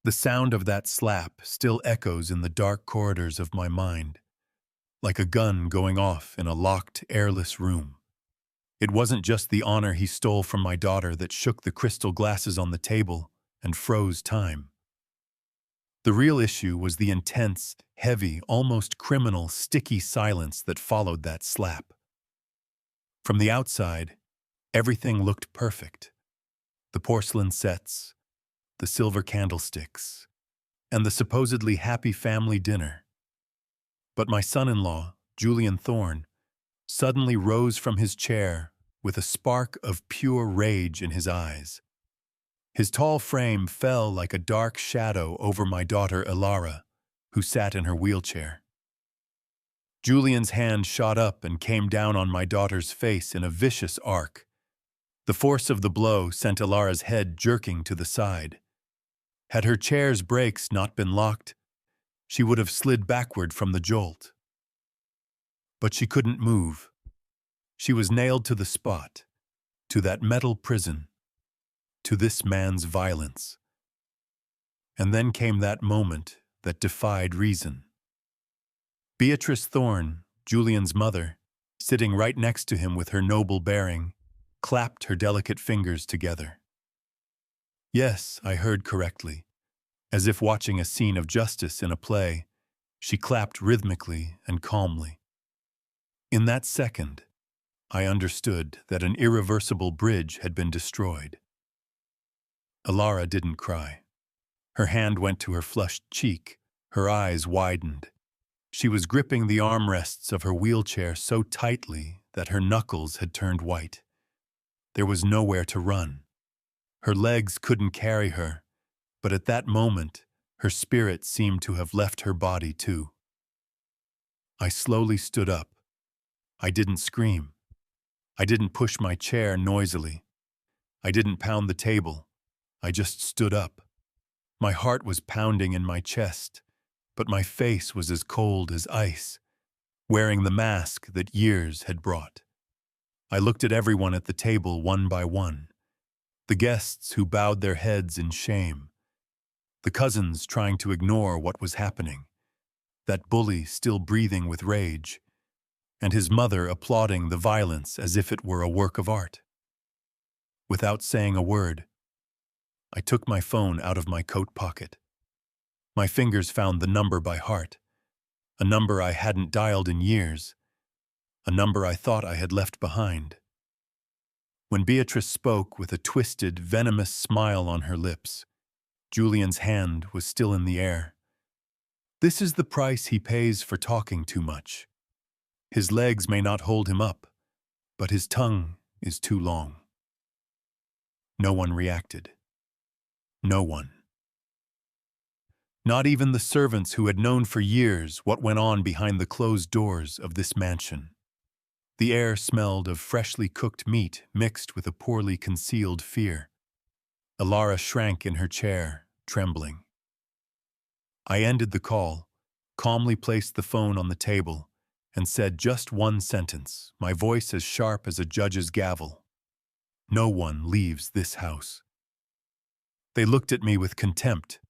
The sound of that slap still echoes in the dark corridors of my mind, like a gun going off in a locked, airless room. It wasn't just the honor he stole from my daughter that shook the crystal glasses on the table and froze time. The real issue was the intense, heavy, almost criminal, sticky silence that followed that slap. From the outside, everything looked perfect. The porcelain sets, the silver candlesticks, and the supposedly happy family dinner. But my son-in-law, Julian Thorne, suddenly rose from his chair with a spark of pure rage in his eyes. His tall frame fell like a dark shadow over my daughter Elara, who sat in her wheelchair. Julian's hand shot up and came down on my daughter's face in a vicious arc. The force of the blow sent Elara's head jerking to the side. Had her chair's brakes not been locked, she would have slid backward from the jolt. But she couldn't move. She was nailed to the spot, to that metal prison, to this man's violence. And then came that moment that defied reason. Beatrice Thorne, Julian's mother, sitting right next to him with her noble bearing, clapped her delicate fingers together. Yes, I heard correctly. As if watching a scene of justice in a play, she clapped rhythmically and calmly. In that second, I understood that an irreversible bridge had been destroyed. Elara didn't cry. Her hand went to her flushed cheek, her eyes widened. She was gripping the armrests of her wheelchair so tightly that her knuckles had turned white. There was nowhere to run. Her legs couldn't carry her, but at that moment, her spirit seemed to have left her body too. I slowly stood up. I didn't scream. I didn't push my chair noisily. I didn't pound the table. I just stood up. My heart was pounding in my chest, but my face was as cold as ice, wearing the mask that years had brought. I looked at everyone at the table one by one, the guests who bowed their heads in shame, the cousins trying to ignore what was happening, that bully still breathing with rage, and his mother applauding the violence as if it were a work of art. Without saying a word, I took my phone out of my coat pocket. My fingers found the number by heart, a number I hadn't dialed in years, a number I thought I had left behind. When Beatrice spoke with a twisted, venomous smile on her lips, Julian's hand was still in the air. This is the price he pays for talking too much. His legs may not hold him up, but his tongue is too long. No one reacted. No one. Not even the servants who had known for years what went on behind the closed doors of this mansion. The air smelled of freshly cooked meat mixed with a poorly concealed fear. Elara shrank in her chair, trembling. I ended the call, calmly placed the phone on the table, and said just one sentence, my voice as sharp as a judge's gavel. No one leaves this house. They looked at me with contempt.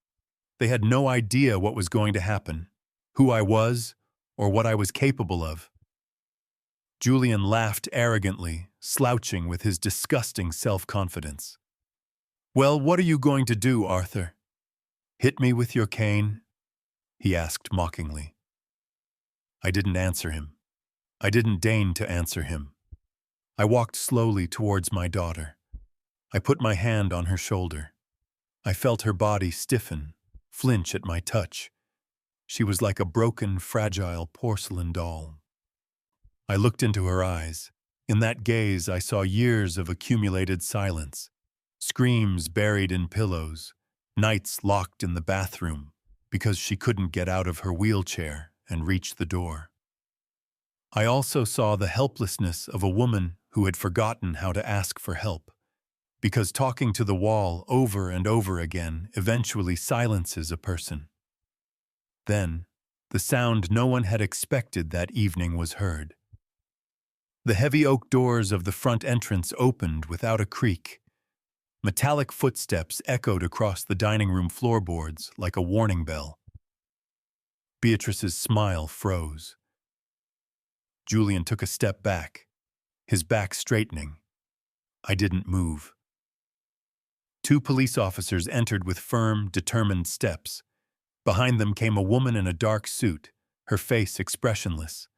They had no idea what was going to happen, who I was, or what I was capable of. Julian laughed arrogantly, slouching with his disgusting self-confidence. "Well, what are you going to do, Arthur? Hit me with your cane?" he asked mockingly. I didn't answer him. I didn't deign to answer him. I walked slowly towards my daughter. I put my hand on her shoulder. I felt her body stiffen, flinch at my touch. She was like a broken, fragile porcelain doll. I looked into her eyes. In that gaze, I saw years of accumulated silence, screams buried in pillows, nights locked in the bathroom because she couldn't get out of her wheelchair and reach the door. I also saw the helplessness of a woman who had forgotten how to ask for help, because talking to the wall over and over again eventually silences a person. Then, the sound no one had expected that evening was heard. The heavy oak doors of the front entrance opened without a creak. Metallic footsteps echoed across the dining room floorboards like a warning bell. Beatrice's smile froze. Julian took a step back, his back straightening. I didn't move. Two police officers entered with firm, determined steps. Behind them came a woman in a dark suit, her face expressionless.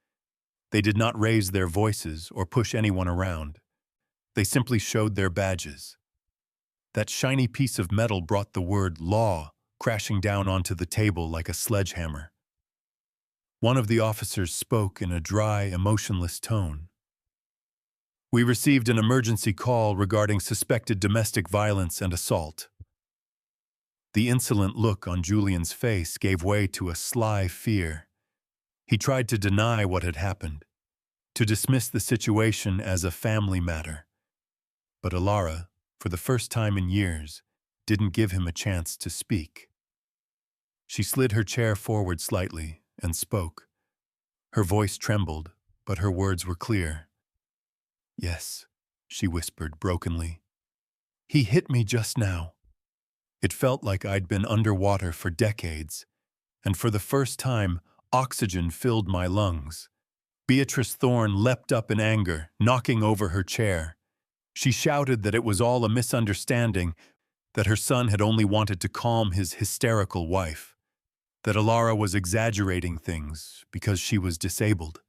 They did not raise their voices or push anyone around. They simply showed their badges. That shiny piece of metal brought the word law crashing down onto the table like a sledgehammer. One of the officers spoke in a dry, emotionless tone. "We received an emergency call regarding suspected domestic violence and assault." The insolent look on Julian's face gave way to a sly fear. He tried to deny what had happened, to dismiss the situation as a family matter. But Elara, for the first time in years, didn't give him a chance to speak. She slid her chair forward slightly and spoke. Her voice trembled, but her words were clear. "Yes," she whispered brokenly. "He hit me just now." It felt like I'd been underwater for decades, and for the first time, oxygen filled my lungs. Beatrice Thorne leapt up in anger, knocking over her chair. She shouted that it was all a misunderstanding, that her son had only wanted to calm his hysterical wife, that Elara was exaggerating things because she was disabled.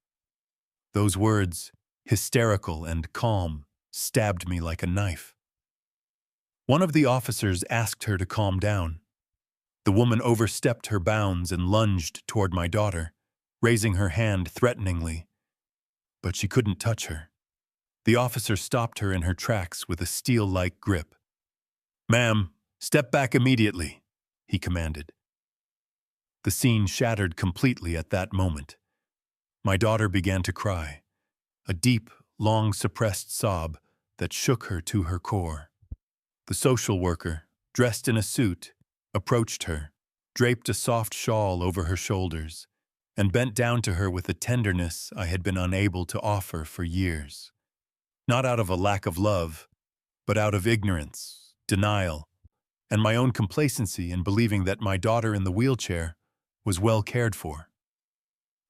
Those words, hysterical and calm, stabbed me like a knife. One of the officers asked her to calm down. The woman overstepped her bounds and lunged toward my daughter, raising her hand threateningly. But she couldn't touch her. The officer stopped her in her tracks with a steel-like grip. "Ma'am, step back immediately," he commanded. The scene shattered completely at that moment. My daughter began to cry, a deep, long-suppressed sob that shook her to her core. The social worker, dressed in a suit, approached her, draped a soft shawl over her shoulders, and bent down to her with a tenderness I had been unable to offer for years. Not out of a lack of love, but out of ignorance, denial, and my own complacency in believing that my daughter in the wheelchair was well cared for.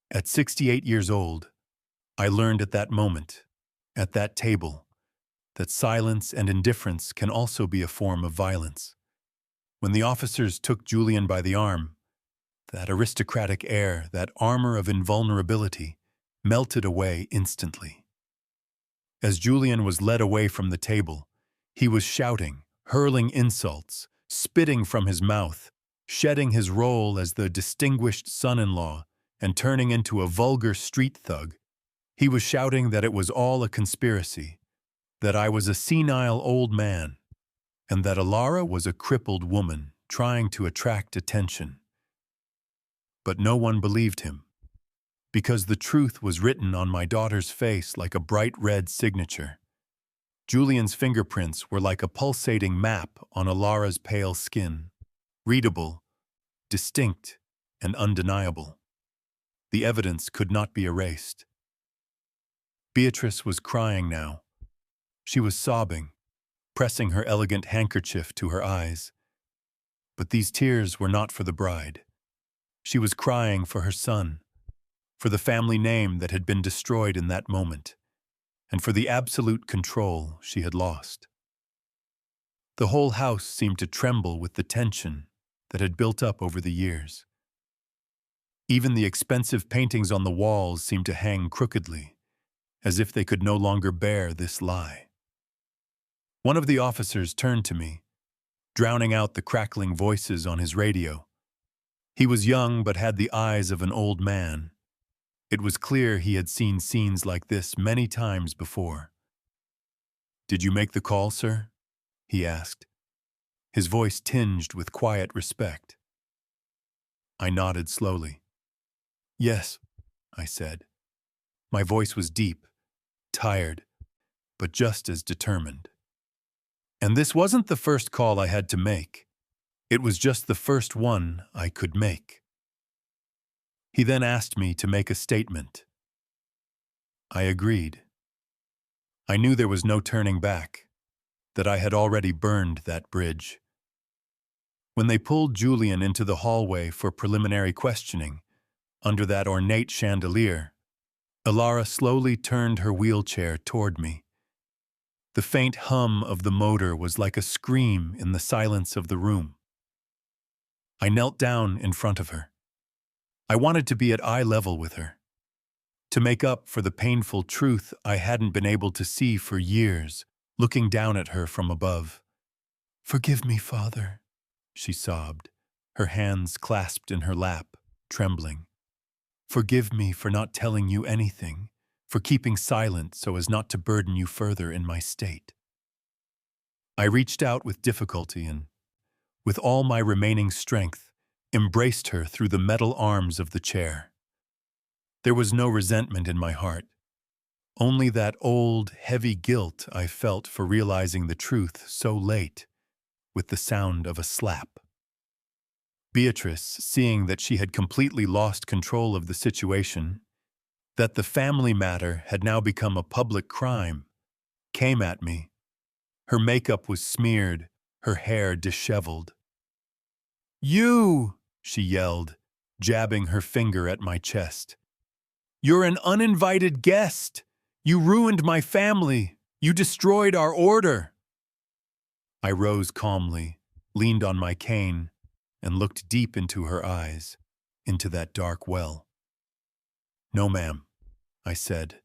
At 68 years old, I learned at that moment, at that table, that silence and indifference can also be a form of violence. When the officers took Julian by the arm, that aristocratic air, that armor of invulnerability, melted away instantly. As Julian was led away from the table, he was shouting, hurling insults, spitting from his mouth, shedding his role as the distinguished son-in-law and turning into a vulgar street thug. He was shouting that it was all a conspiracy, that I was a senile old man, and that Elara was a crippled woman trying to attract attention. But no one believed him, because the truth was written on my daughter's face like a bright red signature. Julian's fingerprints were like a pulsating map on Elara's pale skin, readable, distinct, and undeniable. The evidence could not be erased. Beatrice was crying now. She was sobbing, pressing her elegant handkerchief to her eyes. But these tears were not for the bride. She was crying for her son, for the family name that had been destroyed in that moment, and for the absolute control she had lost. The whole house seemed to tremble with the tension that had built up over the years. Even the expensive paintings on the walls seemed to hang crookedly, as if they could no longer bear this lie. One of the officers turned to me, drowning out the crackling voices on his radio. He was young but had the eyes of an old man. It was clear he had seen scenes like this many times before. "Did you make the call, sir?" he asked, his voice tinged with quiet respect. I nodded slowly. "Yes," I said. My voice was deep, tired, but just as determined. And this wasn't the first call I had to make. It was just the first one I could make. He then asked me to make a statement. I agreed. I knew there was no turning back. that I had already burned that bridge. When they pulled Julian into the hallway for preliminary questioning, under that ornate chandelier, Elara slowly turned her wheelchair toward me. The faint hum of the motor was like a scream in the silence of the room. I knelt down in front of her. I wanted to be at eye level with her, to make up for the painful truth I hadn't been able to see for years, looking down at her from above. "Forgive me, Father," she sobbed, her hands clasped in her lap, trembling. "Forgive me for not telling you anything, for keeping silent so as not to burden you further in my state." I reached out with difficulty and, with all my remaining strength, embraced her through the metal arms of the chair. There was no resentment in my heart, only that old, heavy guilt I felt for realizing the truth so late, with the sound of a slap. Beatrice, seeing that she had completely lost control of the situation, that the family matter had now become a public crime, came at me. Her makeup was smeared, her hair disheveled. "You!" she yelled, jabbing her finger at my chest. "You're an uninvited guest! You ruined my family! You destroyed our order!" I rose calmly, leaned on my cane, and looked deep into her eyes, into that dark well. "No, ma'am," I said,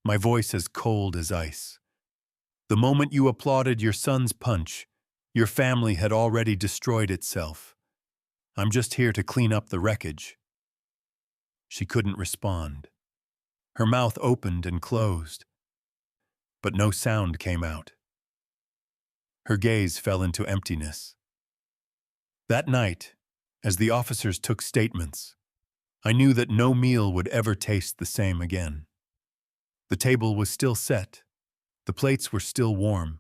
my voice as cold as ice. "The moment you applauded your son's punch, your family had already destroyed itself. I'm just here to clean up the wreckage." She couldn't respond. Her mouth opened and closed, but no sound came out. Her gaze fell into emptiness. That night, as the officers took statements, I knew that no meal would ever taste the same again. The table was still set, the plates were still warm,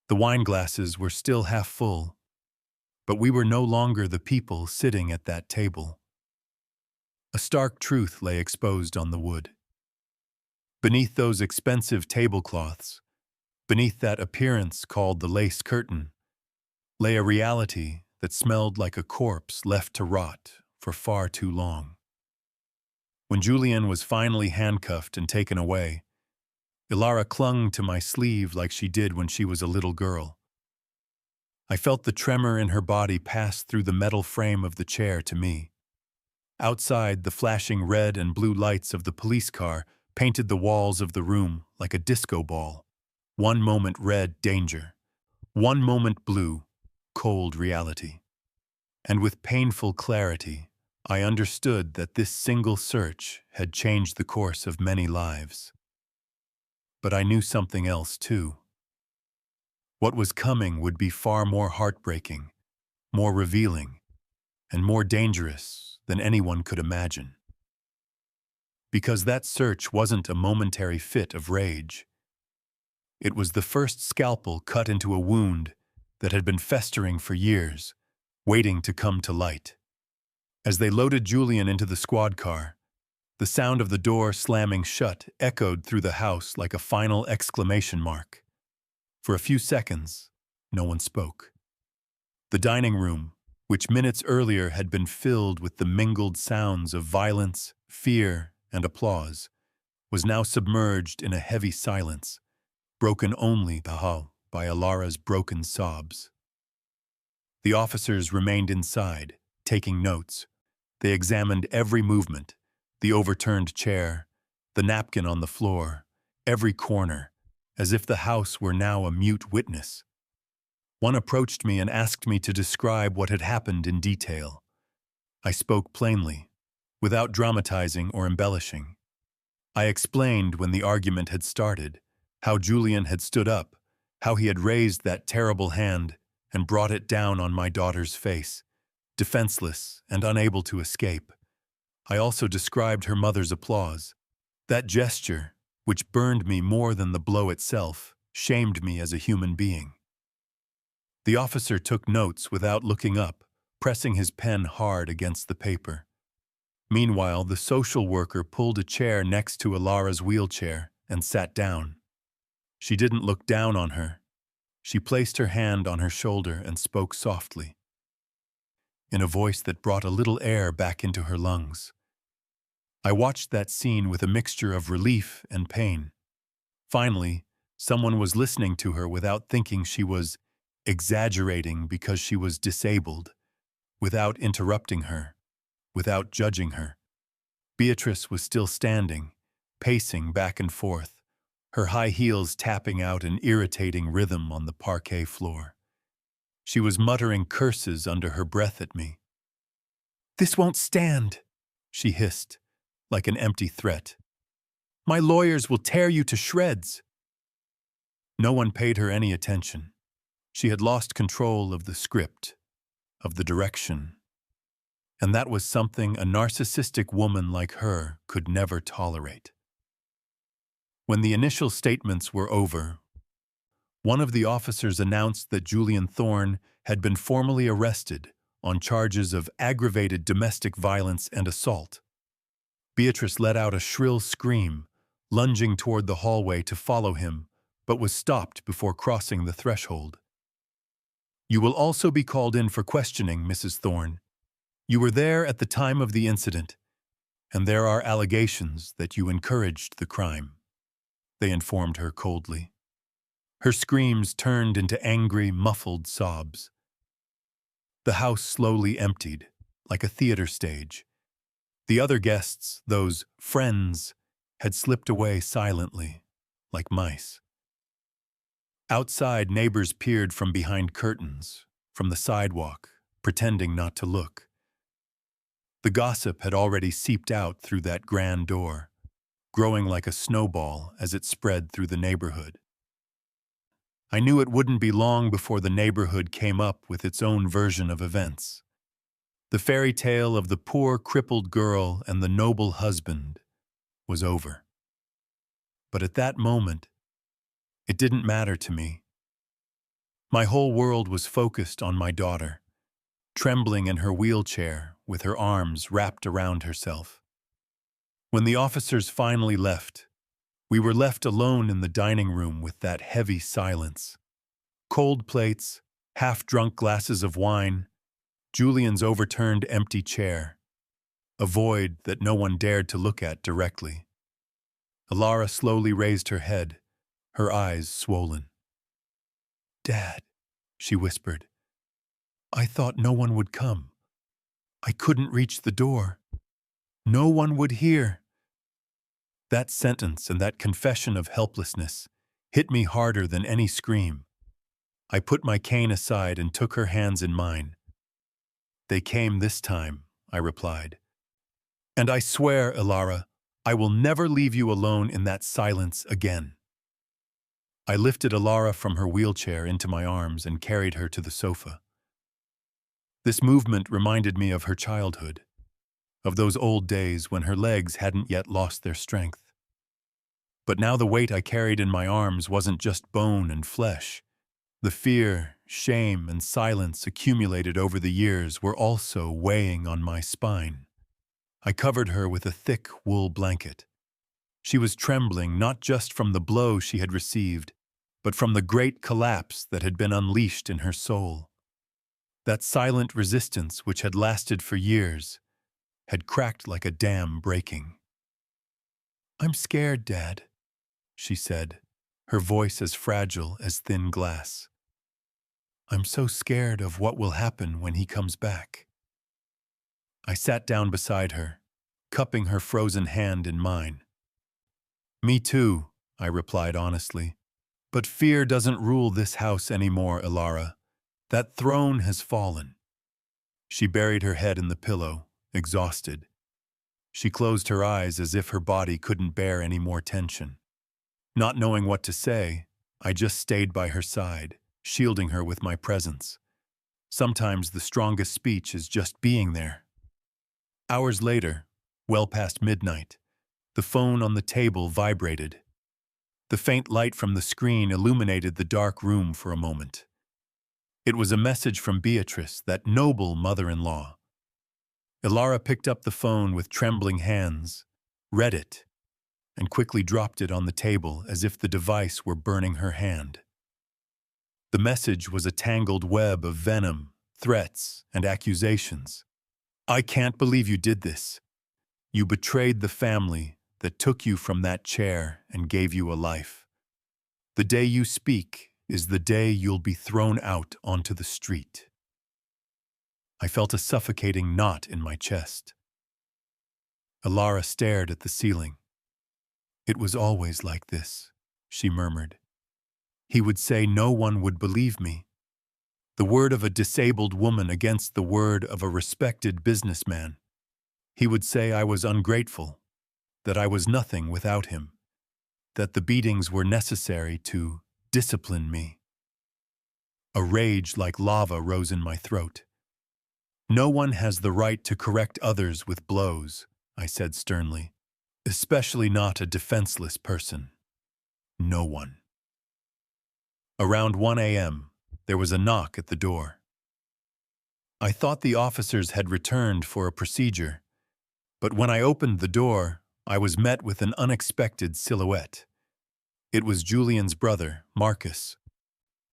the wine glasses were still half full, but we were no longer the people sitting at that table. A stark truth lay exposed on the wood. Beneath those expensive tablecloths, beneath that appearance called the lace curtain, lay a reality that smelled like a corpse left to rot for far too long. When Julian was finally handcuffed and taken away, Elara clung to my sleeve like she did when she was a little girl. I felt the tremor in her body pass through the metal frame of the chair to me. Outside, the flashing red and blue lights of the police car painted the walls of the room like a disco ball. One moment red, danger. One moment blue, cold reality. And with painful clarity, I understood that this single search had changed the course of many lives. But I knew something else, too. What was coming would be far more heartbreaking, more revealing, and more dangerous than anyone could imagine. Because that search wasn't a momentary fit of rage. It was the first scalpel cut into a wound that had been festering for years, waiting to come to light. As they loaded Julian into the squad car, the sound of the door slamming shut echoed through the house like a final exclamation mark. For a few seconds, no one spoke. The dining room, which minutes earlier had been filled with the mingled sounds of violence, fear, and applause, was now submerged in a heavy silence, broken only by Elara's broken sobs. The officers remained inside, taking notes. They examined every movement, the overturned chair, the napkin on the floor, every corner, as if the house were now a mute witness. One approached me and asked me to describe what had happened in detail. I spoke plainly, without dramatizing or embellishing. I explained when the argument had started, how Julian had stood up, how he had raised that terrible hand and brought it down on my daughter's face, defenseless and unable to escape. I also described her mother's applause. That gesture, which burned me more than the blow itself, shamed me as a human being. The officer took notes without looking up, pressing his pen hard against the paper. Meanwhile, the social worker pulled a chair next to Elara's wheelchair and sat down. She didn't look down on her. She placed her hand on her shoulder and spoke softly, in a voice that brought a little air back into her lungs. I watched that scene with a mixture of relief and pain. Finally, someone was listening to her without thinking she was exaggerating because she was disabled, without interrupting her, without judging her. Beatrice was still standing, pacing back and forth, her high heels tapping out an irritating rhythm on the parquet floor. She was muttering curses under her breath at me. "This won't stand," she hissed, like an empty threat. "My lawyers will tear you to shreds." No one paid her any attention. She had lost control of the script, of the direction. And that was something a narcissistic woman like her could never tolerate. When the initial statements were over, one of the officers announced that Julian Thorne had been formally arrested on charges of aggravated domestic violence and assault. Beatrice let out a shrill scream, lunging toward the hallway to follow him, but was stopped before crossing the threshold. "You will also be called in for questioning, Mrs. Thorne. You were there at the time of the incident, and there are allegations that you encouraged the crime," they informed her coldly. Her screams turned into angry, muffled sobs. The house slowly emptied, like a theater stage. The other guests, those friends, had slipped away silently, like mice. Outside, neighbors peered from behind curtains, from the sidewalk, pretending not to look. The gossip had already seeped out through that grand door, growing like a snowball as it spread through the neighborhood. I knew it wouldn't be long before the neighborhood came up with its own version of events. The fairy tale of the poor crippled girl and the noble husband was over. But at that moment, it didn't matter to me. My whole world was focused on my daughter, trembling in her wheelchair with her arms wrapped around herself. When the officers finally left, we were left alone in the dining room with that heavy silence. Cold plates, half-drunk glasses of wine, Julian's overturned empty chair, a void that no one dared to look at directly. Elara slowly raised her head, her eyes swollen. "Dad," she whispered, "I thought no one would come. I couldn't reach the door. No one would hear." That sentence and that confession of helplessness hit me harder than any scream. I put my cane aside and took her hands in mine. "They came this time," I replied. "And I swear, Elara, I will never leave you alone in that silence again." I lifted Elara from her wheelchair into my arms and carried her to the sofa. This movement reminded me of her childhood, of those old days when her legs hadn't yet lost their strength. But now the weight I carried in my arms wasn't just bone and flesh. The fear, shame, and silence accumulated over the years were also weighing on my spine. I covered her with a thick wool blanket. She was trembling not just from the blow she had received, but from the great collapse that had been unleashed in her soul. That silent resistance which had lasted for years had cracked like a dam breaking. "I'm scared, Dad," she said, her voice as fragile as thin glass. "I'm so scared of what will happen when he comes back." I sat down beside her, cupping her frozen hand in mine. "Me too," I replied honestly. "But fear doesn't rule this house anymore, Elara. That throne has fallen." She buried her head in the pillow, exhausted. She closed her eyes as if her body couldn't bear any more tension. Not knowing what to say, I just stayed by her side, shielding her with my presence. Sometimes the strongest speech is just being there. Hours later, well past midnight, the phone on the table vibrated. The faint light from the screen illuminated the dark room for a moment. It was a message from Beatrice, that noble mother-in-law. Elara picked up the phone with trembling hands, read it, and quickly dropped it on the table as if the device were burning her hand. The message was a tangled web of venom, threats, and accusations. I can't believe you did this. You betrayed the family that took you from that chair and gave you a life. The day you speak is the day you'll be thrown out onto the street. I felt a suffocating knot in my chest. Elara stared at the ceiling. It was always like this, she murmured. He would say no one would believe me. The word of a disabled woman against the word of a respected businessman. He would say I was ungrateful, that I was nothing without him, that the beatings were necessary to discipline me. A rage like lava rose in my throat. No one has the right to correct others with blows, I said sternly, especially not a defenseless person. No one. Around 1 a.m., there was a knock at the door. I thought the officers had returned for a procedure, but when I opened the door, I was met with an unexpected silhouette. It was Julian's brother, Marcus.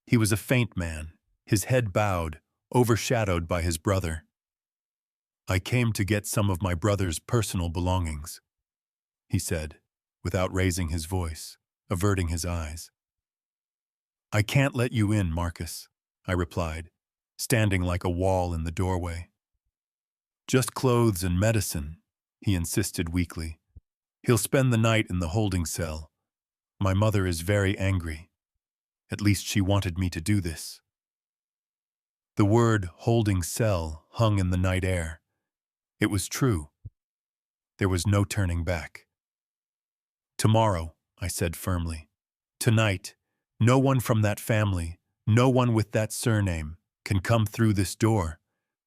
He was a faint man, his head bowed, overshadowed by his brother. I came to get some of my brother's personal belongings, he said, without raising his voice, averting his eyes. I can't let you in, Marcus, I replied, standing like a wall in the doorway. Just clothes and medicine, he insisted weakly. He'll spend the night in the holding cell. My mother is very angry. At least she wanted me to do this. The word holding cell hung in the night air. It was true. There was no turning back. Tomorrow, I said firmly. Tonight, no one from that family, no one with that surname, can come through this door.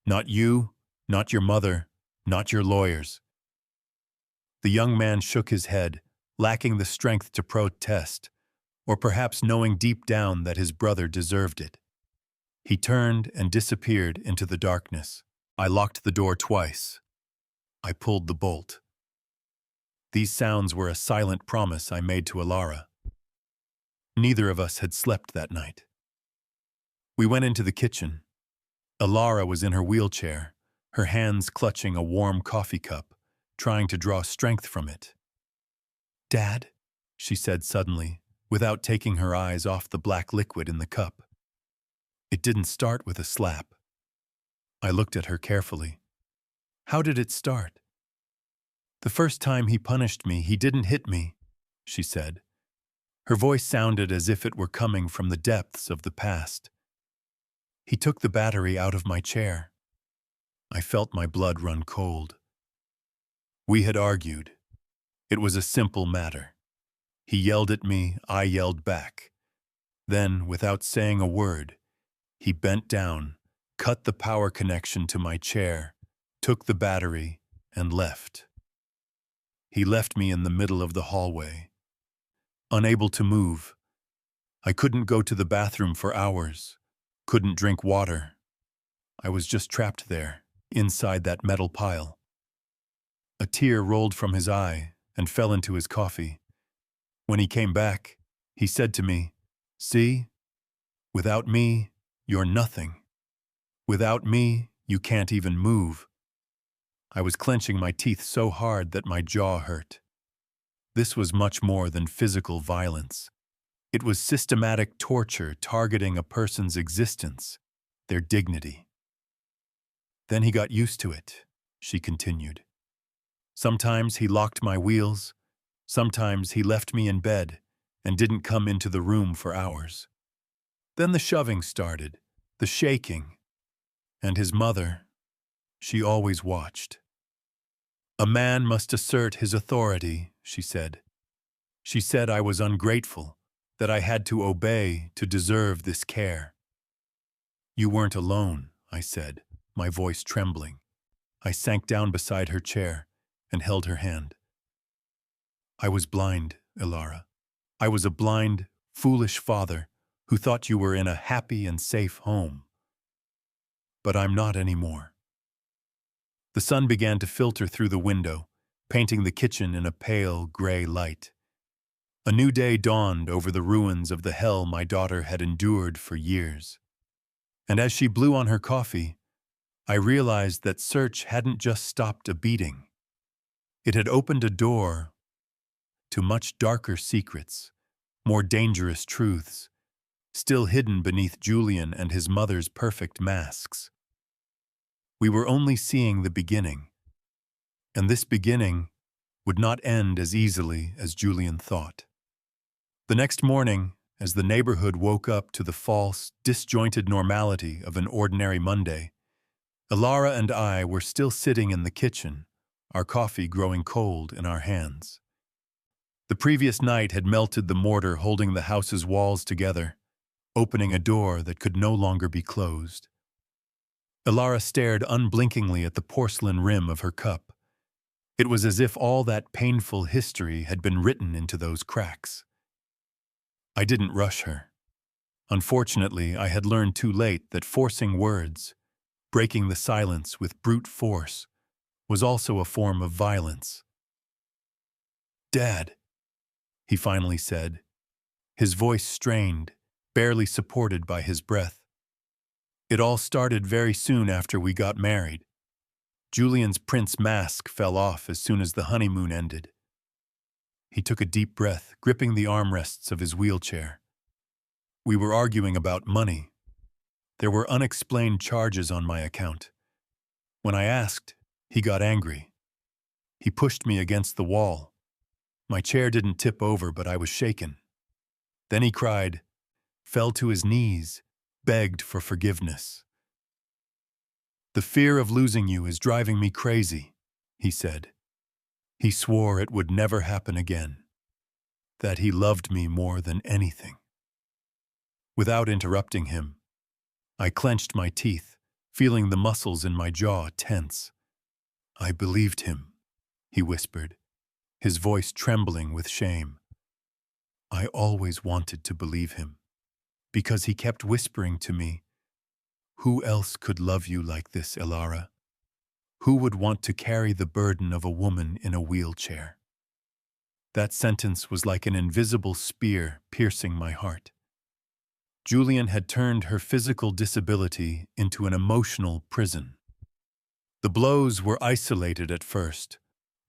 Not you, not your mother, not your lawyers. The young man shook his head, lacking the strength to protest, or perhaps knowing deep down that his brother deserved it. He turned and disappeared into the darkness. I locked the door twice. I pulled the bolt. These sounds were a silent promise I made to Elara. Neither of us had slept that night. We went into the kitchen. Elara was in her wheelchair, her hands clutching a warm coffee cup, trying to draw strength from it. "Dad," she said suddenly, without taking her eyes off the black liquid in the cup. It didn't start with a slap. I looked at her carefully. How did it start? The first time he punished me, he didn't hit me, she said. Her voice sounded as if it were coming from the depths of the past. He took the battery out of my chair. I felt my blood run cold. We had argued. It was a simple matter. He yelled at me, I yelled back. Then, without saying a word, he bent down, cut the power connection to my chair, took the battery, and left. He left me in the middle of the hallway. Unable to move. I couldn't go to the bathroom for hours, couldn't drink water. I was just trapped there, inside that metal pile. A tear rolled from his eye and fell into his coffee. When he came back, he said to me, "See, without me, you're nothing. Without me, you can't even move." I was clenching my teeth so hard that my jaw hurt. This was much more than physical violence. It was systematic torture targeting a person's existence, their dignity. Then he got used to it, she continued. Sometimes he locked my wheels, sometimes he left me in bed and didn't come into the room for hours. Then the shoving started, the shaking, and his mother, she always watched. A man must assert his authority, she said. She said I was ungrateful, that I had to obey to deserve this care. You weren't alone, I said, my voice trembling. I sank down beside her chair and held her hand. I was blind, Elara. I was a blind, foolish father who thought you were in a happy and safe home. But I'm not anymore. The sun began to filter through the window, painting the kitchen in a pale gray light. A new day dawned over the ruins of the hell my daughter had endured for years. And as she blew on her coffee, I realized that search hadn't just stopped a beating. It had opened a door to much darker secrets, more dangerous truths, still hidden beneath Julian and his mother's perfect masks. We were only seeing the beginning, and this beginning would not end as easily as Julian thought. The next morning, as the neighborhood woke up to the false, disjointed normality of an ordinary Monday, Elara and I were still sitting in the kitchen, our coffee growing cold in our hands. The previous night had melted the mortar holding the house's walls together, opening a door that could no longer be closed. Elara stared unblinkingly at the porcelain rim of her cup. It was as if all that painful history had been written into those cracks. I didn't rush her. Unfortunately, I had learned too late that forcing words, breaking the silence with brute force, was also a form of violence. "Dad," he finally said, his voice strained, barely supported by his breath. "It all started very soon after we got married. Julian's prince mask fell off as soon as the honeymoon ended." He took a deep breath, gripping the armrests of his wheelchair. "We were arguing about money. There were unexplained charges on my account. When I asked, he got angry. He pushed me against the wall. My chair didn't tip over, but I was shaken. Then he cried, fell to his knees, begged for forgiveness. 'The fear of losing you is driving me crazy,' he said. He swore it would never happen again, that he loved me more than anything." Without interrupting him, I clenched my teeth, feeling the muscles in my jaw tense. "I believed him," he whispered, his voice trembling with shame. "I always wanted to believe him, because he kept whispering to me, 'Who else could love you like this, Elara? Who would want to carry the burden of a woman in a wheelchair?'" That sentence was like an invisible spear piercing my heart. Julian had turned her physical disability into an emotional prison. The blows were isolated at first,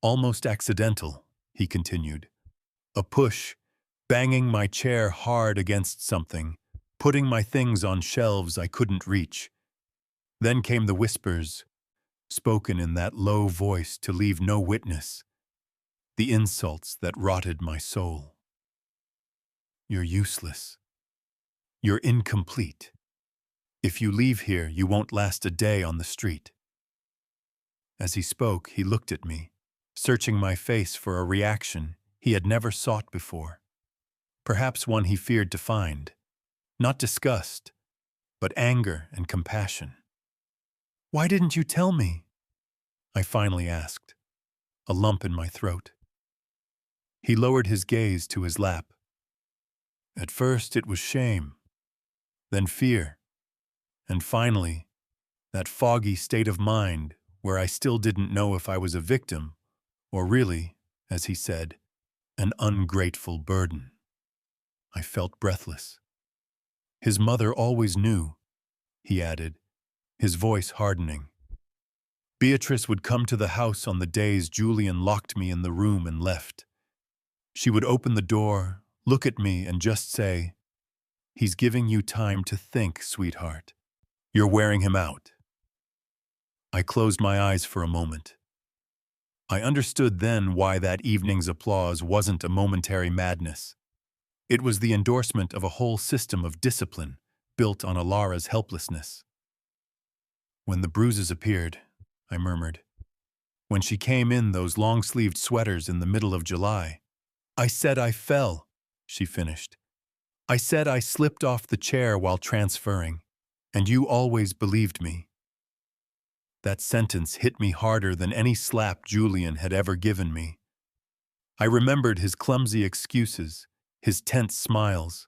almost accidental, he continued. A push, banging my chair hard against something, putting my things on shelves I couldn't reach. Then came the whispers, spoken in that low voice to leave no witness, the insults that rotted my soul. "You're useless. You're incomplete. If you leave here, you won't last a day on the street." As he spoke, he looked at me, searching my face for a reaction he had never sought before. Perhaps one he feared to find. Not disgust, but anger and compassion. "Why didn't you tell me?" I finally asked, a lump in my throat. He lowered his gaze to his lap. "At first it was shame, then fear, and finally, that foggy state of mind where I still didn't know if I was a victim or really, as he said, an ungrateful burden." I felt breathless. "His mother always knew," he added, his voice hardening. "Beatrice would come to the house on the days Julian locked me in the room and left. She would open the door, look at me, and just say, 'He's giving you time to think, sweetheart. You're wearing him out.'" I closed my eyes for a moment. I understood then why that evening's applause wasn't a momentary madness. It was the endorsement of a whole system of discipline built on Elara's helplessness. "When the bruises appeared," I murmured, "when she came in those long-sleeved sweaters in the middle of July, I said I fell," she finished. "I said I slipped off the chair while transferring, and you always believed me." That sentence hit me harder than any slap Julian had ever given me. I remembered his clumsy excuses, his tense smiles,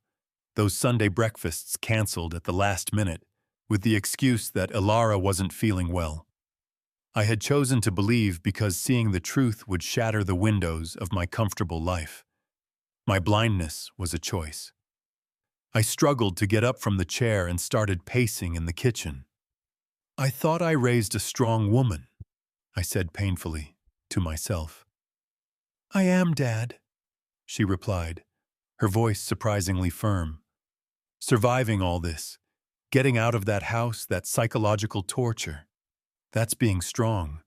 those Sunday breakfasts canceled at the last minute, with the excuse that Elara wasn't feeling well. I had chosen to believe because seeing the truth would shatter the windows of my comfortable life. My blindness was a choice. I struggled to get up from the chair and started pacing in the kitchen. I thought I raised a strong woman, I said painfully to myself. I am, Dad, she replied, her voice surprisingly firm. Surviving all this, getting out of that house, that psychological torture, that's being strong.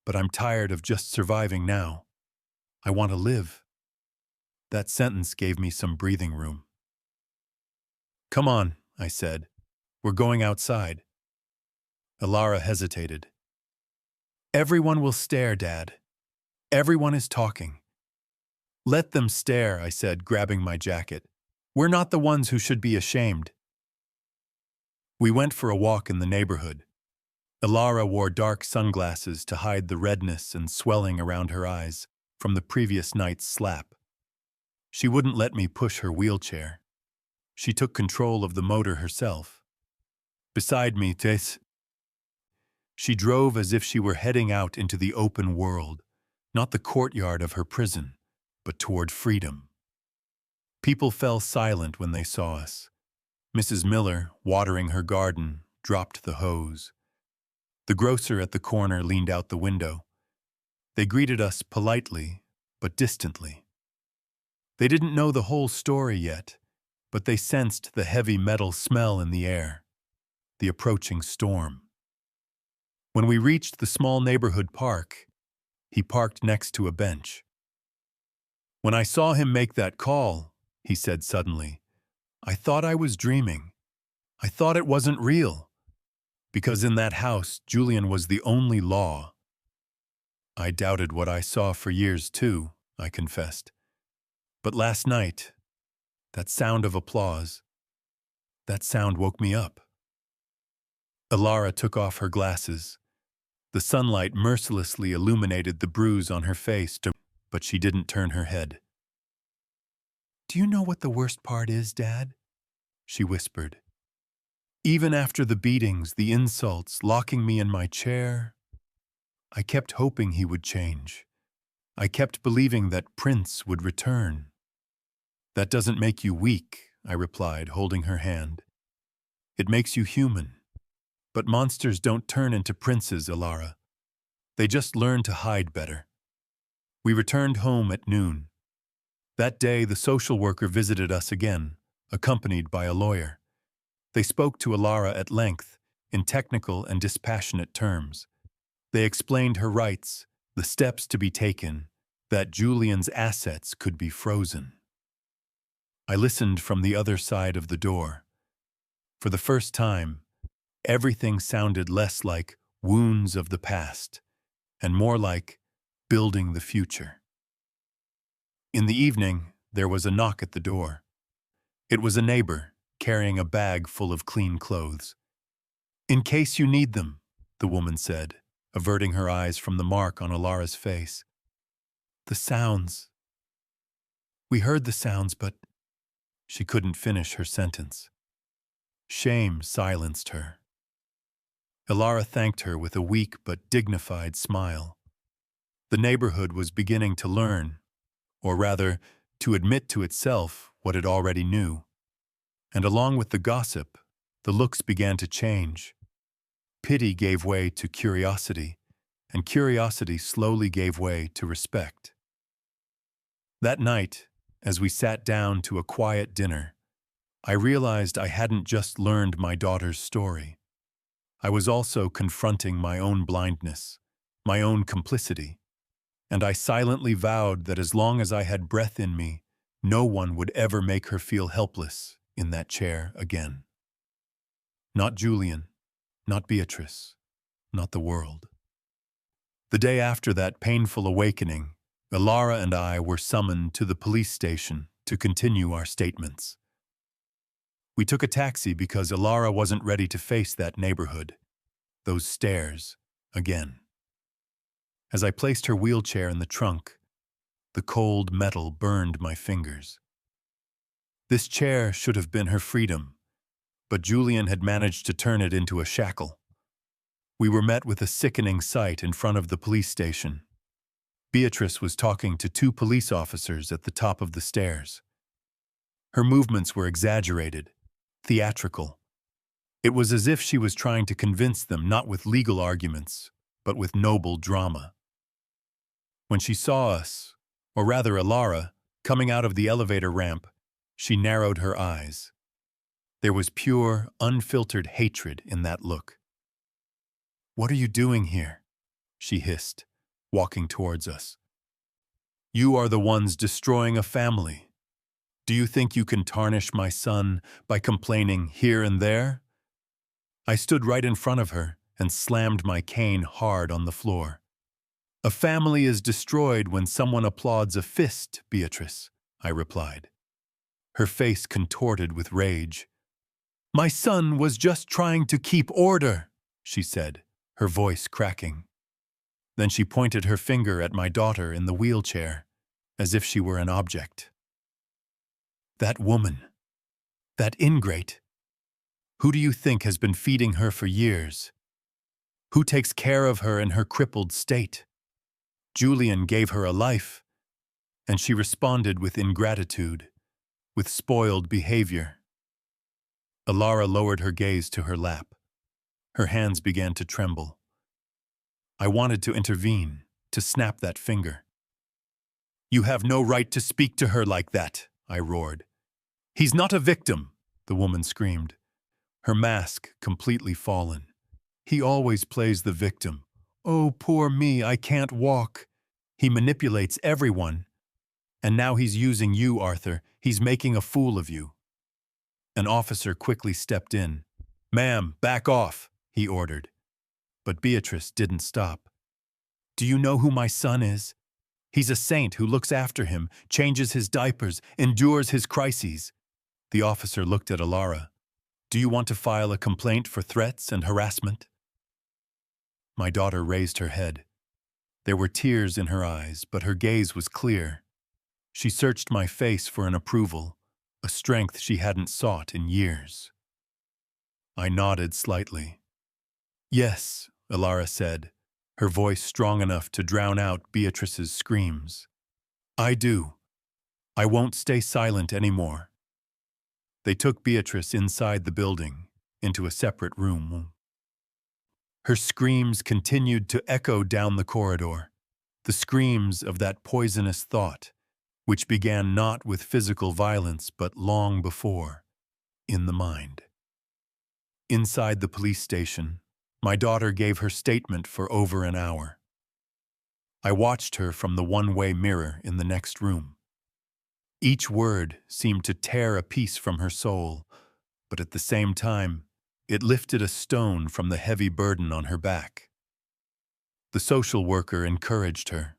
But I'm tired of just surviving now. I want to live. That sentence gave me some breathing room. Come on, I said. We're going outside. Elara hesitated. Everyone will stare, Dad. Everyone is talking. Let them stare, I said, grabbing my jacket. We're not the ones who should be ashamed. We went for a walk in the neighborhood. Elara wore dark sunglasses to hide the redness and swelling around her eyes from the previous night's slap. She wouldn't let me push her wheelchair. She took control of the motor herself. Beside me, she drove as if she were heading out into the open world, not the courtyard of her prison, but toward freedom. People fell silent when they saw us. Mrs. Miller, watering her garden, dropped the hose. The grocer at the corner leaned out the window. They greeted us politely, but distantly. They didn't know the whole story yet, but they sensed the heavy metal smell in the air, the approaching storm. When we reached the small neighborhood park, he parked next to a bench. When I saw him make that call, he said suddenly, I thought I was dreaming. I thought it wasn't real. Because in that house, Julian was the only law. I doubted what I saw for years too, I confessed. But last night, that sound of applause, that sound woke me up. Elara took off her glasses. The sunlight mercilessly illuminated the bruise on her face, but she didn't turn her head. Do you know what the worst part is, Dad? She whispered. Even after the beatings, the insults, locking me in my chair, I kept hoping he would change. I kept believing that Prince would return. That doesn't make you weak, I replied, holding her hand. It makes you human. But monsters don't turn into princes, Elara. They just learn to hide better. We returned home at noon. That day, the social worker visited us again, accompanied by a lawyer. They spoke to Elara at length, in technical and dispassionate terms. They explained her rights, the steps to be taken, that Julian's assets could be frozen. I listened from the other side of the door. For the first time, everything sounded less like wounds of the past, and more like building the future. In the evening, there was a knock at the door. It was a neighbor, carrying a bag full of clean clothes. In case you need them, the woman said, averting her eyes from the mark on Elara's face. The sounds. We heard the sounds, but she couldn't finish her sentence. Shame silenced her. Elara thanked her with a weak but dignified smile. The neighborhood was beginning to learn, or rather, to admit to itself what it already knew. And along with the gossip, the looks began to change. Pity gave way to curiosity, and curiosity slowly gave way to respect. That night, as we sat down to a quiet dinner, I realized I hadn't just learned my daughter's story. I was also confronting my own blindness, my own complicity, and I silently vowed that as long as I had breath in me, no one would ever make her feel helpless in that chair again. Not Julian, not Beatrice, not the world. The day after that painful awakening, Elara and I were summoned to the police station to continue our statements. We took a taxi because Elara wasn't ready to face that neighborhood, those stairs, again. As I placed her wheelchair in the trunk, the cold metal burned my fingers. This chair should have been her freedom, but Julian had managed to turn it into a shackle. We were met with a sickening sight in front of the police station. Beatrice was talking to two police officers at the top of the stairs. Her movements were exaggerated, theatrical. It was as if she was trying to convince them not with legal arguments, but with noble drama. When she saw us, or rather Elara, coming out of the elevator ramp, she narrowed her eyes. There was pure, unfiltered hatred in that look. "What are you doing here?" she hissed, walking towards us. "You are the ones destroying a family. Do you think you can tarnish my son by complaining here and there?" I stood right in front of her and slammed my cane hard on the floor. "A family is destroyed when someone applauds a fist, Beatrice," I replied. Her face contorted with rage. "My son was just trying to keep order," she said, her voice cracking. Then she pointed her finger at my daughter in the wheelchair, as if she were an object. "That woman, that ingrate. Who do you think has been feeding her for years? Who takes care of her in her crippled state? Julian gave her a life, and she responded with ingratitude, with spoiled behavior." Elara lowered her gaze to her lap. Her hands began to tremble. I wanted to intervene, to snap that finger. "You have no right to speak to her like that," I roared. "He's not a victim," the woman screamed, her mask completely fallen. "He always plays the victim. Oh, poor me, I can't walk. He manipulates everyone. And now he's using you, Arthur. He's making a fool of you." An officer quickly stepped in. "Ma'am, back off," he ordered. But Beatrice didn't stop. "Do you know who my son is? He's a saint who looks after him, changes his diapers, endures his crises." The officer looked at Elara. "Do you want to file a complaint for threats and harassment?" My daughter raised her head. There were tears in her eyes, but her gaze was clear. She searched my face for an approval, a strength she hadn't sought in years. I nodded slightly. "Yes," Elara said, her voice strong enough to drown out Beatrice's screams. "I do. I won't stay silent anymore." They took Beatrice inside the building, into a separate room. Her screams continued to echo down the corridor, the screams of that poisonous thought, which began not with physical violence but long before, in the mind. Inside the police station, my daughter gave her statement for over an hour. I watched her from the one-way mirror in the next room. Each word seemed to tear a piece from her soul, but at the same time, it lifted a stone from the heavy burden on her back. The social worker encouraged her.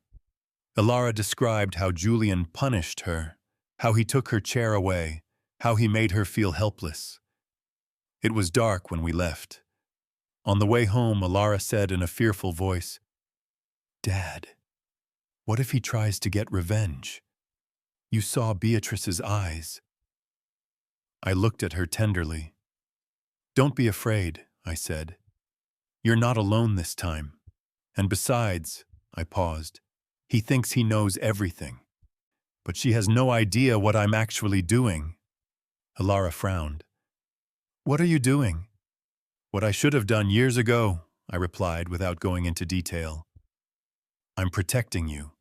Elara described how Julian punished her, how he took her chair away, how he made her feel helpless. It was dark when we left. On the way home, Elara said in a fearful voice, "Dad, what if he tries to get revenge? You saw Beatrice's eyes." I looked at her tenderly. "Don't be afraid," I said. "You're not alone this time. And besides," I paused, "he thinks he knows everything. But she has no idea what I'm actually doing." Elara frowned. "What are you doing?" "What I should have done years ago," I replied without going into detail. "I'm protecting you."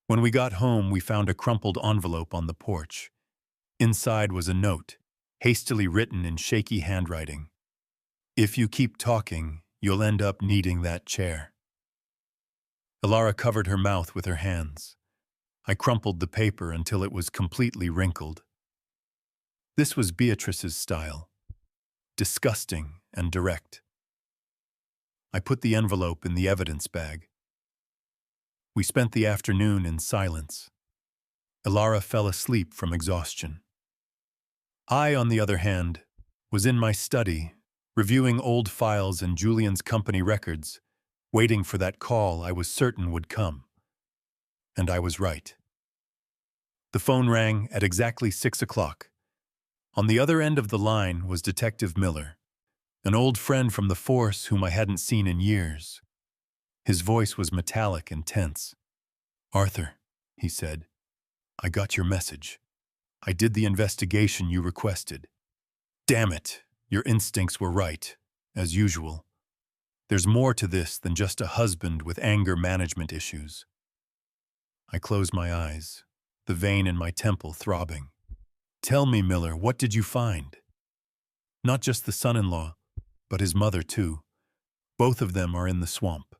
When we got home, we found a crumpled envelope on the porch. Inside was a note, hastily written in shaky handwriting. "If you keep talking, you'll end up needing that chair." Elara covered her mouth with her hands. I crumpled the paper until it was completely wrinkled. This was Beatrice's style, disgusting and direct. I put the envelope in the evidence bag. We spent the afternoon in silence. Elara fell asleep from exhaustion. I, on the other hand, was in my study, reviewing old files and Julian's company records, waiting for that call I was certain would come. And I was right. The phone rang at exactly 6 o'clock. On the other end of the line was Detective Miller, an old friend from the force whom I hadn't seen in years. His voice was metallic and tense. "Arthur," he said, "I got your message. I did the investigation you requested. Damn it, your instincts were right, as usual. There's more to this than just a husband with anger management issues." I closed my eyes, the vein in my temple throbbing. "Tell me, Miller, what did you find?" "Not just the son-in-law, but his mother too. Both of them are in the swamp.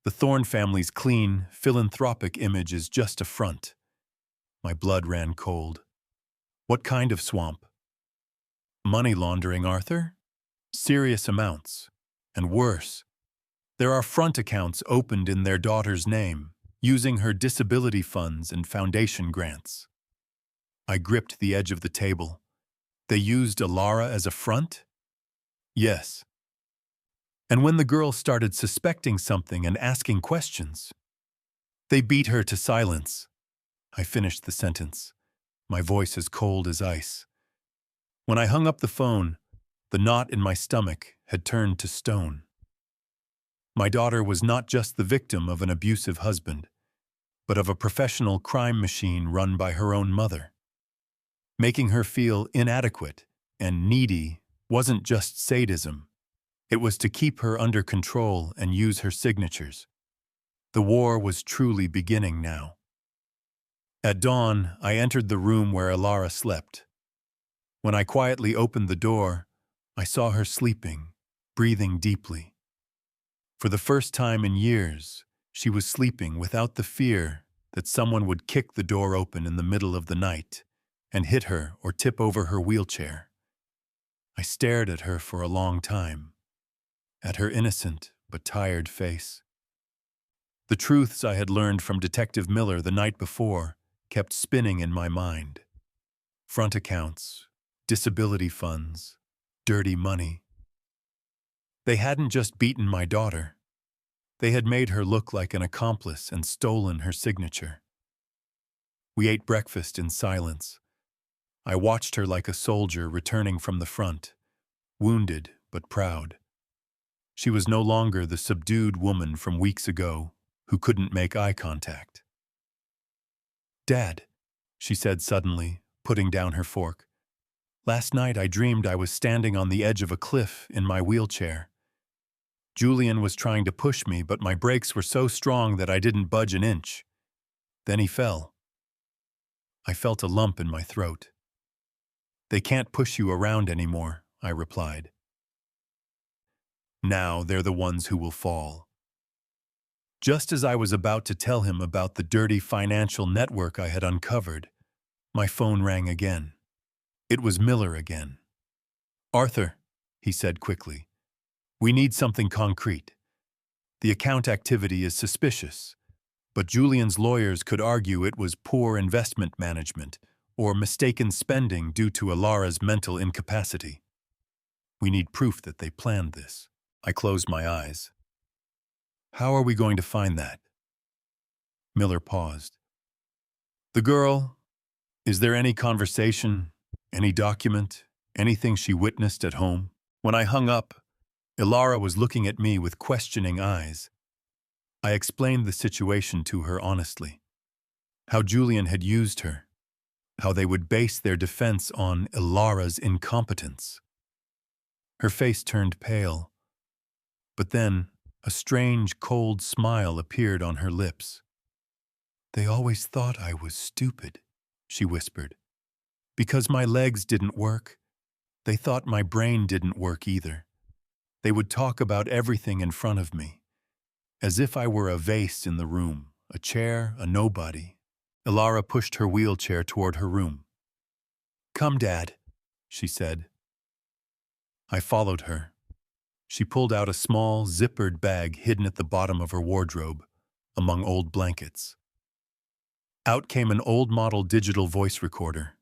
The Thorne family's clean, philanthropic image is just a front." My blood ran cold. "What kind of swamp?" "Money laundering, Arthur. Serious amounts. And worse, there are front accounts opened in their daughter's name, using her disability funds and foundation grants." I gripped the edge of the table. "They used Elara as a front?" "Yes. And when the girl started suspecting something and asking questions, they beat her to silence." I finished the sentence, my voice as cold as ice. When I hung up the phone, the knot in my stomach had turned to stone. My daughter was not just the victim of an abusive husband, but of a professional crime machine run by her own mother. Making her feel inadequate and needy wasn't just sadism. It was to keep her under control and use her signatures. The war was truly beginning now. At dawn, I entered the room where Elara slept. When I quietly opened the door, I saw her sleeping, breathing deeply. For the first time in years, she was sleeping without the fear that someone would kick the door open in the middle of the night and hit her or tip over her wheelchair. I stared at her for a long time, at her innocent but tired face. The truths I had learned from Detective Miller the night before kept spinning in my mind. Front accounts, disability funds, dirty money. They hadn't just beaten my daughter. They had made her look like an accomplice and stolen her signature. We ate breakfast in silence. I watched her like a soldier returning from the front, wounded but proud. She was no longer the subdued woman from weeks ago who couldn't make eye contact. "Dad," she said suddenly, putting down her fork. "Last night I dreamed I was standing on the edge of a cliff in my wheelchair. Julian was trying to push me, but my brakes were so strong that I didn't budge an inch. Then he fell." I felt a lump in my throat. "They can't push you around anymore," I replied. "Now they're the ones who will fall." Just as I was about to tell him about the dirty financial network I had uncovered, my phone rang again. It was Miller again. "Arthur," he said quickly, "we need something concrete. The account activity is suspicious, but Julian's lawyers could argue it was poor investment management or mistaken spending due to Elara's mental incapacity. We need proof that they planned this." I closed my eyes. "How are we going to find that?" Miller paused. "The girl, is there any conversation, any document, anything she witnessed at home?" When I hung up, Elara was looking at me with questioning eyes. I explained the situation to her honestly. How Julian had used her. How they would base their defense on Elara's incompetence. Her face turned pale, but then a strange, cold smile appeared on her lips. "They always thought I was stupid," she whispered. "Because my legs didn't work, they thought my brain didn't work either. They would talk about everything in front of me, as if I were a vase in the room, a chair, a nobody." Elara pushed her wheelchair toward her room. "Come, Dad," she said. I followed her. She pulled out a small, zippered bag hidden at the bottom of her wardrobe, among old blankets. Out came an old-model digital voice recorder.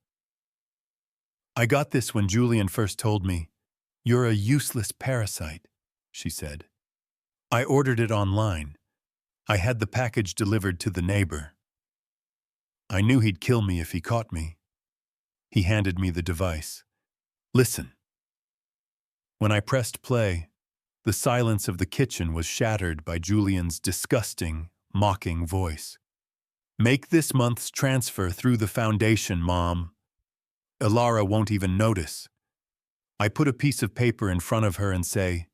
"I got this when Julian first told me, 'You're a useless parasite,'" she said. "I ordered it online. I had the package delivered to the neighbor. I knew he'd kill me if he caught me." He handed me the device. "Listen." When I pressed play, The silence of the kitchen was shattered by Julian's disgusting, mocking voice. "Make this month's transfer through the foundation, Mom. Elara won't even notice." I put a piece of paper in front of her and say,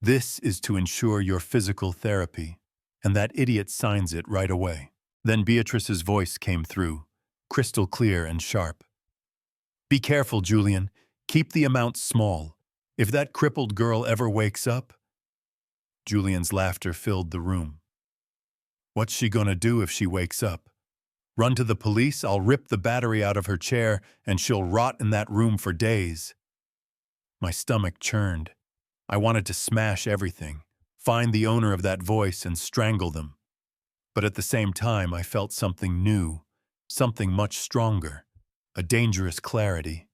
"This is to ensure your physical therapy," and that idiot signs it right away. Then Beatrice's voice came through, crystal clear and sharp. "Be careful, Julian. Keep the amounts small. If that crippled girl ever wakes up—" Julian's laughter filled the room. "What's she gonna do if she wakes up? Run to the police? I'll rip the battery out of her chair and she'll rot in that room for days." My stomach churned. I wanted to smash everything, find the owner of that voice and strangle them. But at the same time, I felt something new, something much stronger, a dangerous clarity.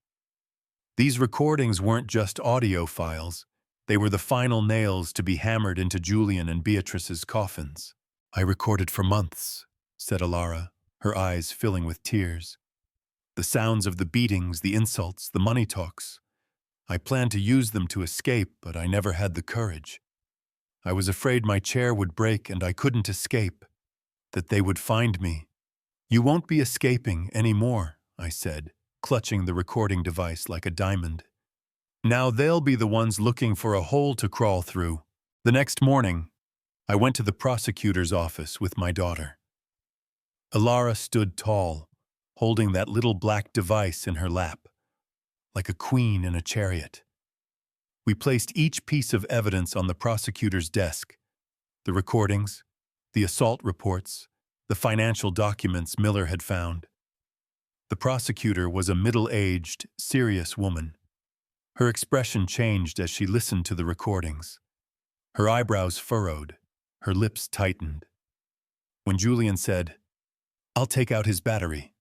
These recordings weren't just audio files. They were the final nails to be hammered into Julian and Beatrice's coffins. "I recorded for months," said Elara, her eyes filling with tears. "The sounds of the beatings, the insults, the money talks. I planned to use them to escape, but I never had the courage. I was afraid my chair would break and I couldn't escape, that they would find me." "You won't be escaping anymore," I said, clutching the recording device like a diamond. "Now they'll be the ones looking for a hole to crawl through." The next morning, I went to the prosecutor's office with my daughter. Elara stood tall, holding that little black device in her lap, like a queen in a chariot. We placed each piece of evidence on the prosecutor's desk: the recordings, the assault reports, the financial documents Miller had found. The prosecutor was a middle-aged, serious woman. Her expression changed as she listened to the recordings. Her eyebrows furrowed, her lips tightened. When Julian said, "I'll take out his battery,"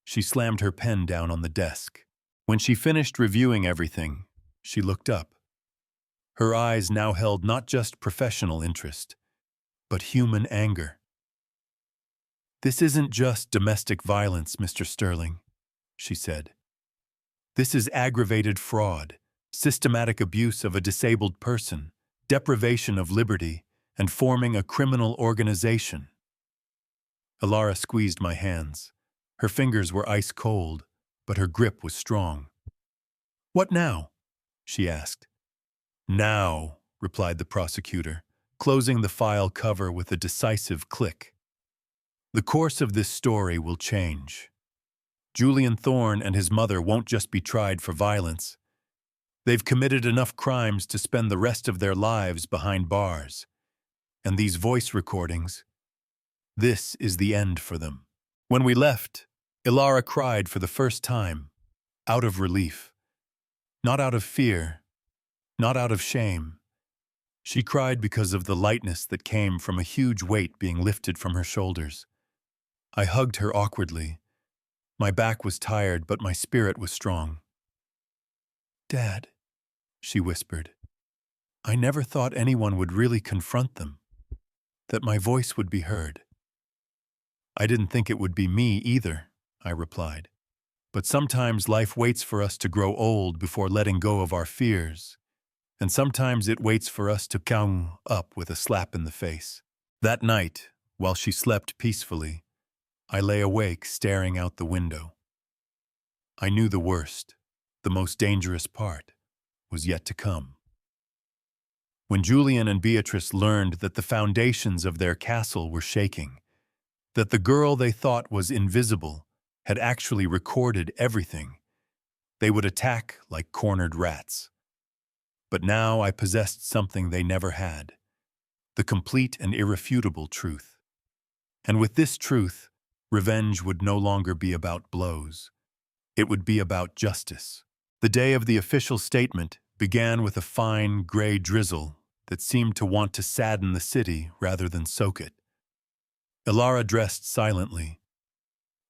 she slammed her pen down on the desk. When she finished reviewing everything, she looked up. Her eyes now held not just professional interest, but human anger. "This isn't just domestic violence, Mr. Sterling," she said. "This is aggravated fraud, systematic abuse of a disabled person, deprivation of liberty, and forming a criminal organization." Elara squeezed my hands. Her fingers were ice cold, but her grip was strong. "What now?" she asked. "Now," replied the prosecutor, closing the file cover with a decisive click. "The course of this story will change. Julian Thorne and his mother won't just be tried for violence. They've committed enough crimes to spend the rest of their lives behind bars. And these voice recordings, this is the end for them." When we left, Elara cried for the first time, out of relief. Not out of fear, not out of shame. She cried because of the lightness that came from a huge weight being lifted from her shoulders. I hugged her awkwardly. My back was tired, but my spirit was strong. "Dad," she whispered, "I never thought anyone would really confront them, that my voice would be heard." "I didn't think it would be me either," I replied. "But sometimes life waits for us to grow old before letting go of our fears, and sometimes it waits for us to come up with a slap in the face." That night, while she slept peacefully, I lay awake staring out the window. I knew the worst, the most dangerous part, was yet to come. When Julian and Beatrice learned that the foundations of their castle were shaking, that the girl they thought was invisible had actually recorded everything, they would attack like cornered rats. But now I possessed something they never had, the complete and irrefutable truth. And with this truth, revenge would no longer be about blows. It would be about justice. The day of the official statement began with a fine, gray drizzle that seemed to want to sadden the city rather than soak it. Elara dressed silently.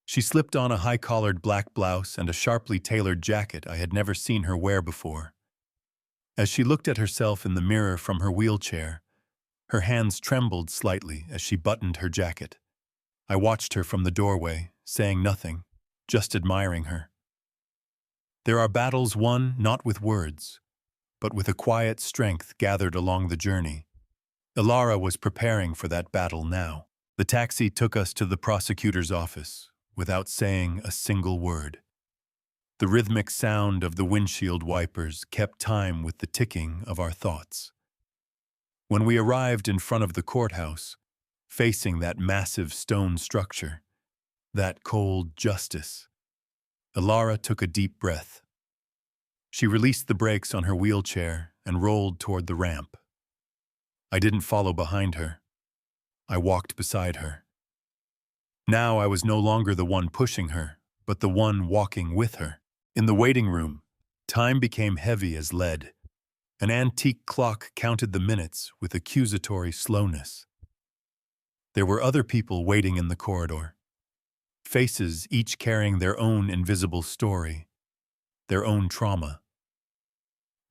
She slipped on a high-collared black blouse and a sharply tailored jacket I had never seen her wear before. As she looked at herself in the mirror from her wheelchair, her hands trembled slightly as she buttoned her jacket. I watched her from the doorway, saying nothing, just admiring her. There are battles won not with words, but with a quiet strength gathered along the journey. Elara was preparing for that battle now. The taxi took us to the prosecutor's office, without saying a single word. The rhythmic sound of the windshield wipers kept time with the ticking of our thoughts. When we arrived in front of the courthouse, facing that massive stone structure, that cold justice, Elara took a deep breath. She released the brakes on her wheelchair and rolled toward the ramp. I didn't follow behind her. I walked beside her. Now I was no longer the one pushing her, but the one walking with her. In the waiting room, time became heavy as lead. An antique clock counted the minutes with accusatory slowness. There were other people waiting in the corridor, faces each carrying their own invisible story, their own trauma.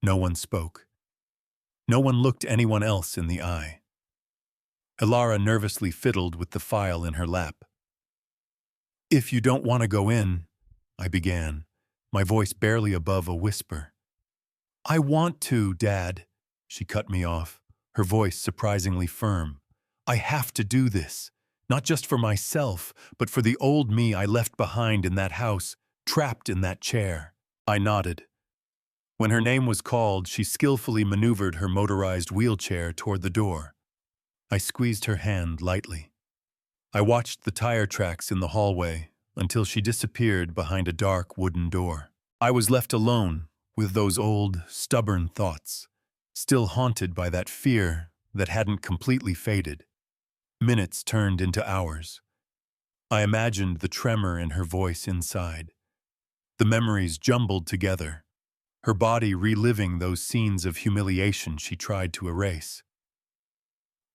No one spoke. No one looked anyone else in the eye. Elara nervously fiddled with the file in her lap. "If you don't want to go in," I began, my voice barely above a whisper. "I want to, Dad," she cut me off, her voice surprisingly firm. "I have to do this, not just for myself, but for the old me I left behind in that house, trapped in that chair." I nodded. When her name was called, she skillfully maneuvered her motorized wheelchair toward the door. I squeezed her hand lightly. I watched the tire tracks in the hallway until she disappeared behind a dark wooden door. I was left alone with those old, stubborn thoughts, still haunted by that fear that hadn't completely faded. Minutes turned into hours. I imagined the tremor in her voice inside. The memories jumbled together, her body reliving those scenes of humiliation she tried to erase.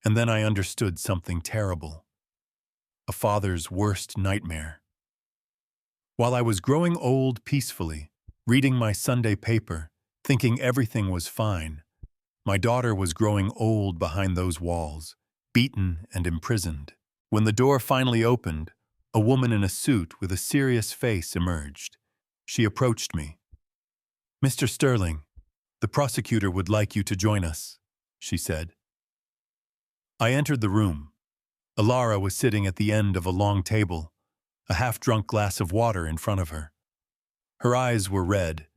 And then I understood something terrible. A father's worst nightmare. While I was growing old peacefully, reading my Sunday paper, thinking everything was fine, my daughter was growing old behind those walls, beaten and imprisoned. When the door finally opened, a woman in a suit with a serious face emerged. She approached me. "Mr. Sterling, the prosecutor would like you to join us," she said. I entered the room. Elara was sitting at the end of a long table, a half-drunk glass of water in front of her. Her eyes were red,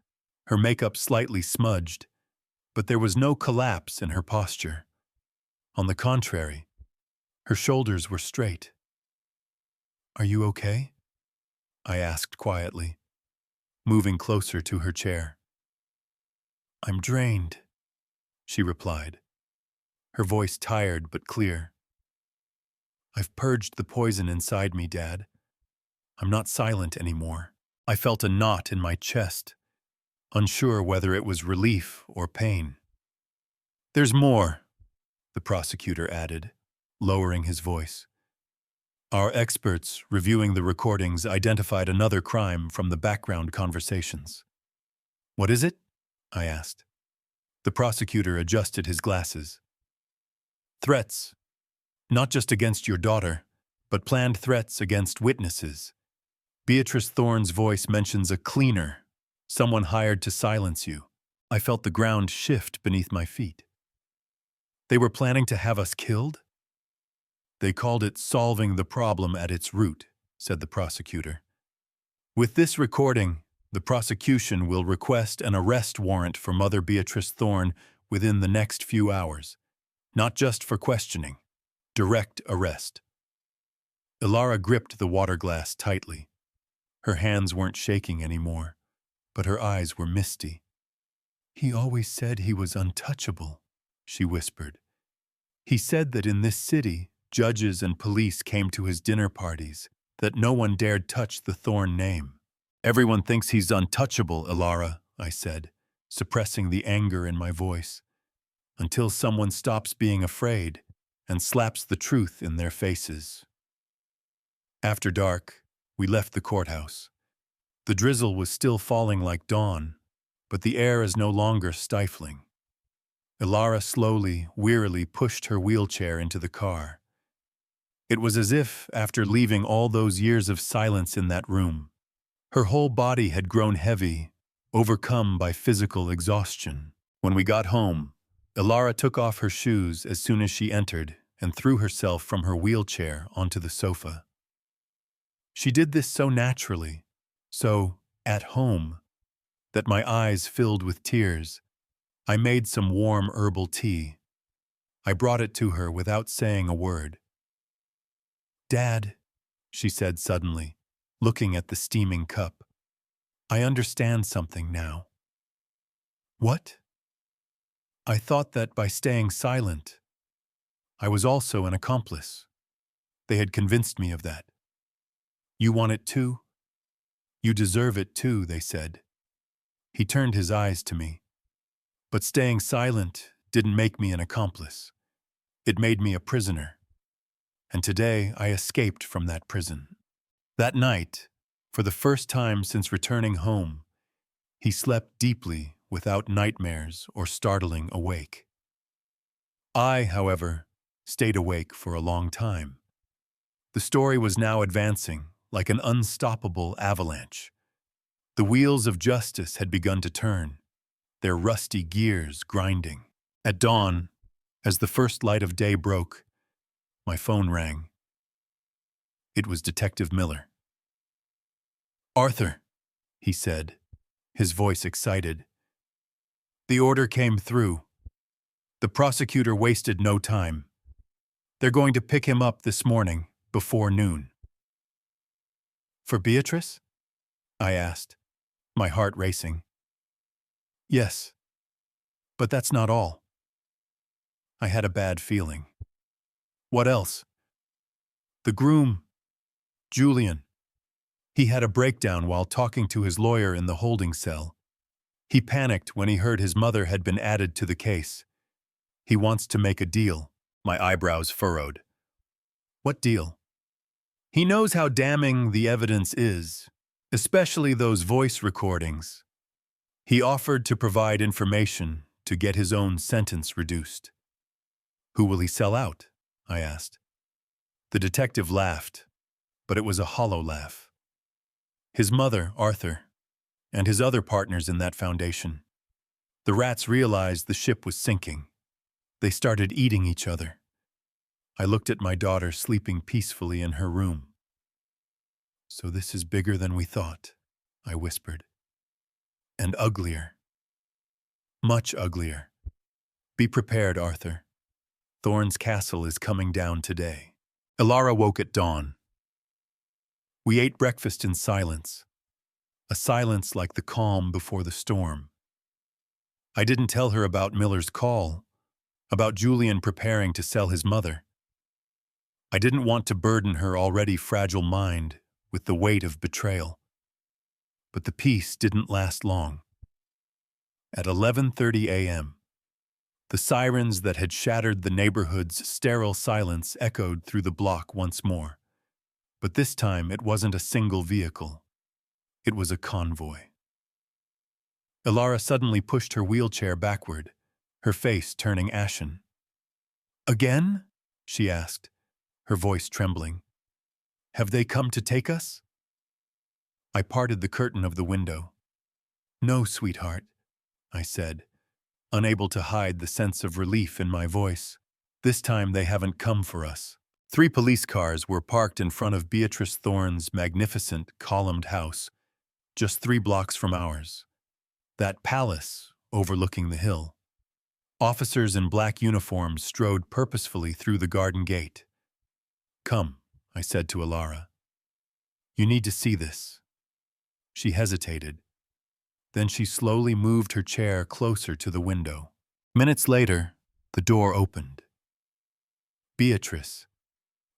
her makeup slightly smudged, but there was no collapse in her posture. On the contrary, her shoulders were straight. "Are you okay?" I asked quietly, moving closer to her chair. "I'm drained," she replied, her voice tired but clear. "I've purged the poison inside me, Dad. I'm not silent anymore." I felt a knot in my chest, unsure whether it was relief or pain. "There's more," the prosecutor added, lowering his voice. "Our experts reviewing the recordings identified another crime from the background conversations." "What is it?" I asked. The prosecutor adjusted his glasses. "Threats, not just against your daughter, but planned threats against witnesses. Beatrice Thorne's voice mentions a cleaner, someone hired to silence you." I felt the ground shift beneath my feet. "They were planning to have us killed?" "They called it solving the problem at its root," said the prosecutor. "With this recording, the prosecution will request an arrest warrant for Mother Beatrice Thorne within the next few hours. Not just for questioning. Direct arrest." Elara gripped the water glass tightly. Her hands weren't shaking anymore, but her eyes were misty. "He always said he was untouchable," she whispered. "He said that in this city, judges and police came to his dinner parties, that no one dared touch the Thorne name." "Everyone thinks he's untouchable, Elara," I said, suppressing the anger in my voice, "until someone stops being afraid and slaps the truth in their faces." After dark, we left the courthouse. The drizzle was still falling like dawn, but the air is no longer stifling. Elara slowly, wearily pushed her wheelchair into the car. It was as if, after leaving all those years of silence in that room, her whole body had grown heavy, overcome by physical exhaustion. When we got home, Elara took off her shoes as soon as she entered and threw herself from her wheelchair onto the sofa. She did this so naturally, so at home, that my eyes filled with tears. I made some warm herbal tea. I brought it to her without saying a word. "Dad," she said suddenly, looking at the steaming cup, "I understand something now." "What?" "I thought that by staying silent, I was also an accomplice. They had convinced me of that. You want it too? You deserve it too," they said. He turned his eyes to me. But staying silent didn't make me an accomplice. It made me a prisoner. And today I escaped from that prison. That night, for the first time since returning home, he slept deeply without nightmares or startling awake. I, however, stayed awake for a long time. The story was now advancing like an unstoppable avalanche. The wheels of justice had begun to turn, their rusty gears grinding. At dawn, as the first light of day broke, my phone rang. It was Detective Miller. "Arthur," he said, his voice excited. "The order came through. The prosecutor wasted no time. They're going to pick him up this morning, before noon." "For Beatrice?" I asked, my heart racing. "Yes, but that's not all." I had a bad feeling. "What else?" "The groom, Julian. He had a breakdown while talking to his lawyer in the holding cell. He panicked when he heard his mother had been added to the case. He wants to make a deal." My eyebrows furrowed. "What deal?" "He knows how damning the evidence is, especially those voice recordings. He offered to provide information to get his own sentence reduced." "Who will he sell out?" I asked. The detective laughed, but it was a hollow laugh. "His mother, Arthur, and his other partners in that foundation. The rats realized the ship was sinking. They started eating each other." I looked at my daughter sleeping peacefully in her room. "So this is bigger than we thought," I whispered. "And uglier. Much uglier. Be prepared, Arthur. Thorne's castle is coming down today." Elara woke at dawn. We ate breakfast in silence, a silence like the calm before the storm. I didn't tell her about Miller's call, about Julian preparing to sell his mother. I didn't want to burden her already fragile mind with the weight of betrayal. But the peace didn't last long. At 11:30 a.m., the sirens that had shattered the neighborhood's sterile silence echoed through the block once more. But this time it wasn't a single vehicle. It was a convoy. Elara suddenly pushed her wheelchair backward, her face turning ashen. "Again?" she asked, her voice trembling. "Have they come to take us?" I parted the curtain of the window. "No, sweetheart," I said, unable to hide the sense of relief in my voice. "This time they haven't come for us." 3 police cars were parked in front of Beatrice Thorne's magnificent columned house, just 3 blocks from ours. That palace overlooking the hill. Officers in black uniforms strode purposefully through the garden gate. "Come," I said to Elara. "You need to see this." She hesitated. Then she slowly moved her chair closer to the window. Minutes later, the door opened. Beatrice,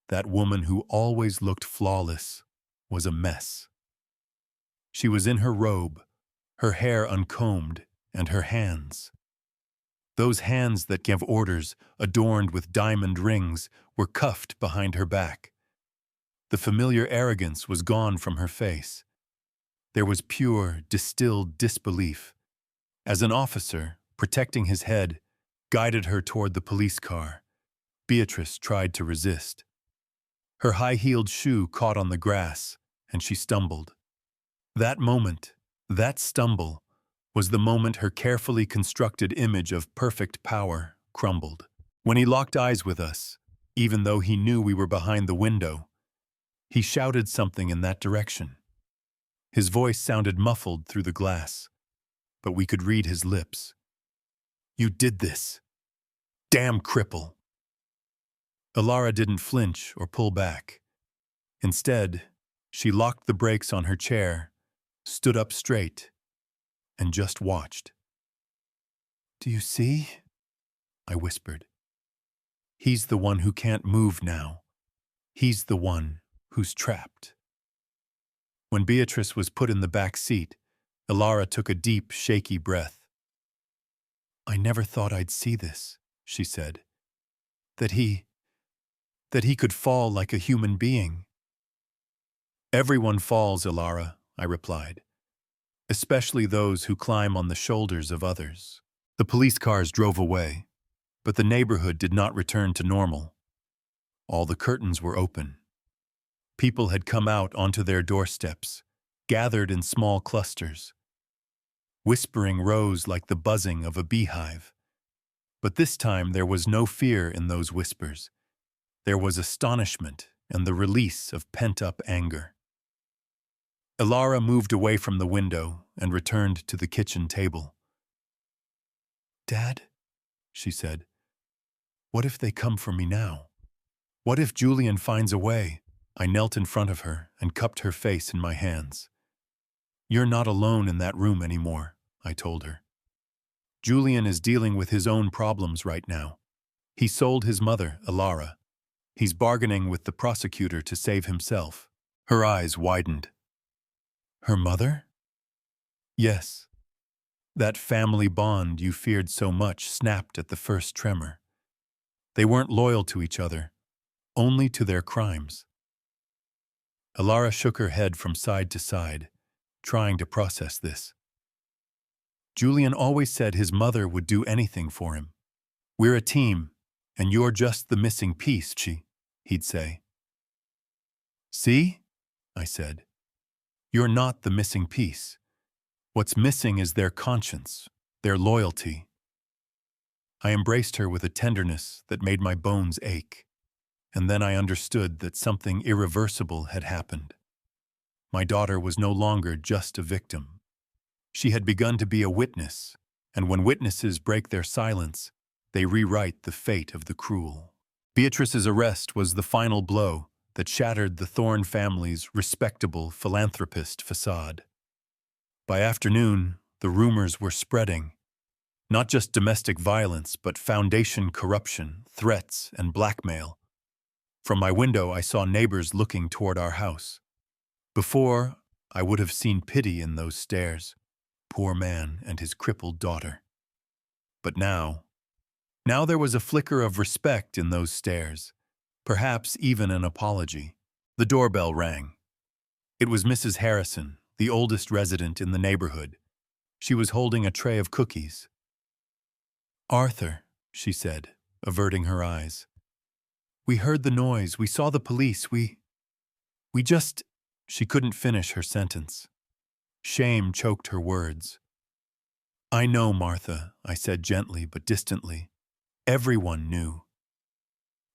that woman who always looked flawless, was a mess. She was in her robe, her hair uncombed, and her hands. Those hands that gave orders, adorned with diamond rings, were cuffed behind her back. The familiar arrogance was gone from her face. There was pure, distilled disbelief. As an officer, protecting his head, guided her toward the police car, Beatrice tried to resist. Her high-heeled shoe caught on the grass, and she stumbled. That moment, that stumble, was the moment her carefully constructed image of perfect power crumbled. When he locked eyes with us, even though he knew we were behind the window, he shouted something in that direction. His voice sounded muffled through the glass, but we could read his lips. "You did this. Damn cripple." Elara didn't flinch or pull back. Instead, she locked the brakes on her chair, stood up straight, and just watched. "Do you see?" I whispered. "He's the one who can't move now. He's the one who's trapped." When Beatrice was put in the back seat, Elara took a deep, shaky breath. "I never thought I'd see this," she said. That he could fall like a human being." "Everyone falls, Elara," I replied, "especially those who climb on the shoulders of others." The police cars drove away, but the neighborhood did not return to normal. All the curtains were open. People had come out onto their doorsteps, gathered in small clusters. Whispering rose like the buzzing of a beehive. But this time there was no fear in those whispers. There was astonishment and the release of pent-up anger. Elara moved away from the window and returned to the kitchen table. "Dad," she said, "what if they come for me now? What if Julian finds a way?" I knelt in front of her and cupped her face in my hands. "You're not alone in that room anymore," I told her. "Julian is dealing with his own problems right now. He sold his mother, Elara. He's bargaining with the prosecutor to save himself." Her eyes widened. "Her mother?" "Yes. That family bond you feared so much snapped at the first tremor. They weren't loyal to each other, only to their crimes." Elara shook her head from side to side, trying to process this. "Julian always said his mother would do anything for him. We're a team, and you're just the missing piece, he'd say." "See?" I said. "You're not the missing piece. What's missing is their conscience, their loyalty." I embraced her with a tenderness that made my bones ache, and then I understood that something irreversible had happened. My daughter was no longer just a victim. She had begun to be a witness, and when witnesses break their silence, they rewrite the fate of the cruel. Beatrice's arrest was the final blow that shattered the Thorne family's respectable philanthropist facade. By afternoon, the rumors were spreading. Not just domestic violence, but foundation corruption, threats, and blackmail. From my window, I saw neighbors looking toward our house. Before, I would have seen pity in those stares. Poor man and his crippled daughter. But now there was a flicker of respect in those stares, perhaps even an apology. The doorbell rang. It was Mrs. Harrison, the oldest resident in the neighborhood. She was holding a tray of cookies. "Arthur," she said, averting her eyes. "We heard the noise. We saw the police. We just—" She couldn't finish her sentence. Shame choked her words. "I know, Martha," I said gently but distantly. "Everyone knew."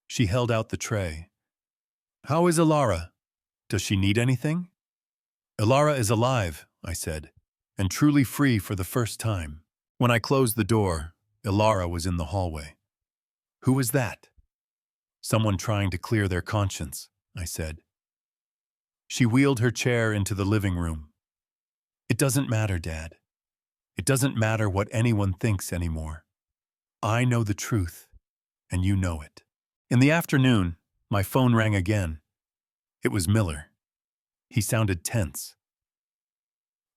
She held out the tray. "How is Elara? Does she need anything?" "Elara is alive," I said, "and truly free for the first time." When I closed the door, Elara was in the hallway. "Who was that?" "Someone trying to clear their conscience," I said. She wheeled her chair into the living room. "It doesn't matter, Dad. It doesn't matter what anyone thinks anymore. I know the truth, and you know it." In the afternoon, my phone rang again. It was Miller. He sounded tense.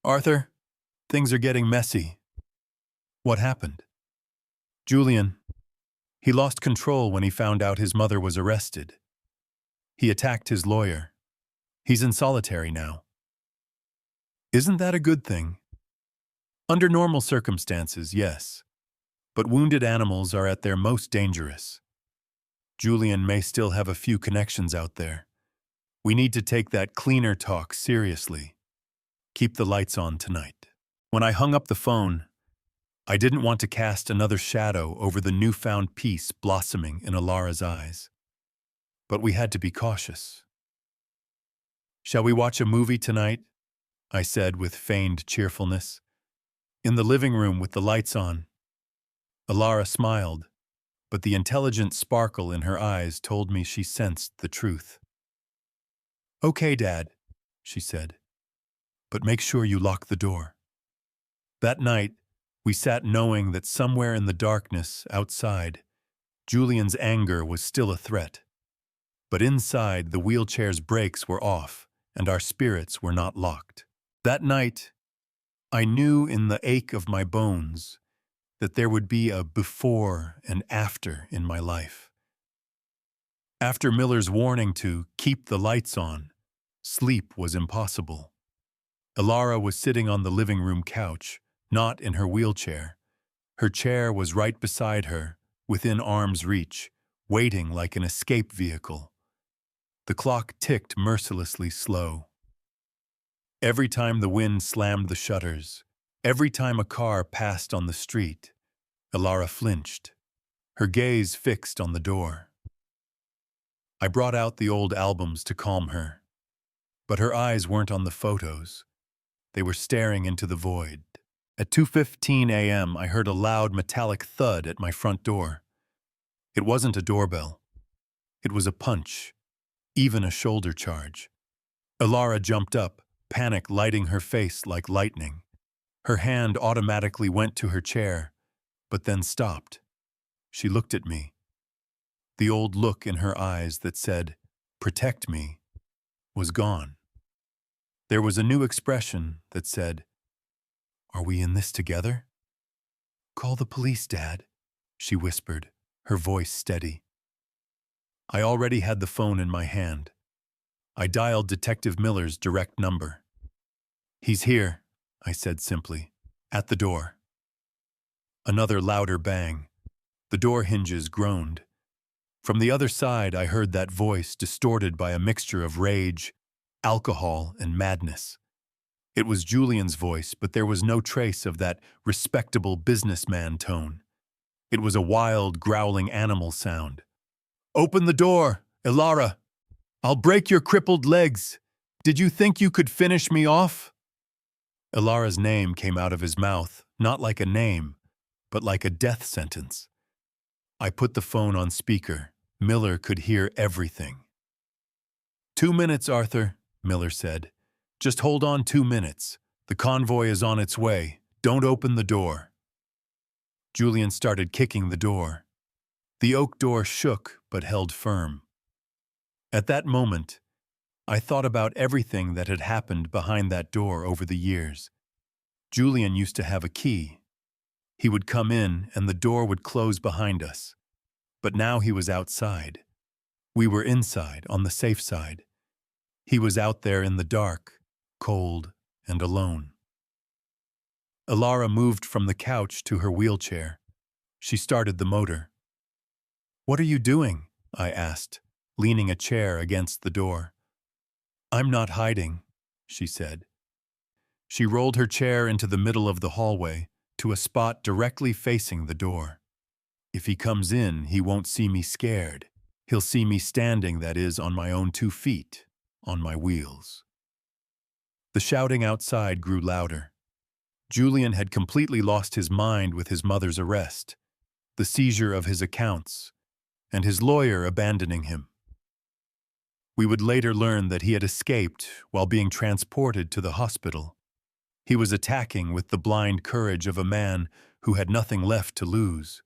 "Arthur, things are getting messy." "What happened?" "Julian. He lost control when he found out his mother was arrested. He attacked his lawyer. He's in solitary now." "Isn't that a good thing?" "Under normal circumstances, yes. But wounded animals are at their most dangerous. Julian may still have a few connections out there. We need to take that cleaner talk seriously. Keep the lights on tonight." When I hung up the phone, I didn't want to cast another shadow over the newfound peace blossoming in Elara's eyes. But we had to be cautious. "Shall we watch a movie tonight?" I said with feigned cheerfulness. "In the living room with the lights on." Elara smiled, but the intelligent sparkle in her eyes told me she sensed the truth. "Okay, Dad," she said, "but make sure you lock the door." That night, we sat knowing that somewhere in the darkness outside, Julian's anger was still a threat. But inside, the wheelchair's brakes were off, and our spirits were not locked. That night, I knew in the ache of my bones that there would be a before and after in my life. After Miller's warning to keep the lights on, sleep was impossible. Elara was sitting on the living room couch, not in her wheelchair. Her chair was right beside her, within arm's reach, waiting like an escape vehicle. The clock ticked mercilessly slow. Every time the wind slammed the shutters, every time a car passed on the street, Elara flinched, her gaze fixed on the door. I brought out the old albums to calm her, but her eyes weren't on the photos. They were staring into the void. At 2:15 a.m., I heard a loud metallic thud at my front door. It wasn't a doorbell. It was a punch, even a shoulder charge. Elara jumped up, panic lighting her face like lightning. Her hand automatically went to her chair, but then stopped. She looked at me. The old look in her eyes that said, "Protect me," was gone. There was a new expression that said, "Are we in this together?" "Call the police, Dad," she whispered, her voice steady. I already had the phone in my hand. I dialed Detective Miller's direct number. "He's here," I said simply, "at the door." Another louder bang. The door hinges groaned. From the other side, I heard that voice distorted by a mixture of rage, alcohol, and madness. It was Julian's voice, but there was no trace of that respectable businessman tone. It was a wild, growling animal sound. "Open the door, Elara! I'll break your crippled legs! Did you think you could finish me off?" Elara's name came out of his mouth, not like a name, but like a death sentence. I put the phone on speaker. Miller could hear everything. "2 minutes, Arthur," Miller said. "Just hold on 2 minutes. The convoy is on its way. Don't open the door." Julian started kicking the door. The oak door shook but held firm. At that moment, I thought about everything that had happened behind that door over the years. Julian used to have a key. He would come in and the door would close behind us. But now he was outside. We were inside, on the safe side. He was out there in the dark, cold and alone. Elara moved from the couch to her wheelchair. She started the motor. "What are you doing?" I asked, leaning a chair against the door. "I'm not hiding," she said. She rolled her chair into the middle of the hallway, to a spot directly facing the door. "If he comes in, he won't see me scared. He'll see me standing, that is, on my own 2 feet, on my wheels." The shouting outside grew louder. Julian had completely lost his mind with his mother's arrest, the seizure of his accounts, and his lawyer abandoning him. We would later learn that he had escaped while being transported to the hospital. He was attacking with the blind courage of a man who had nothing left to lose.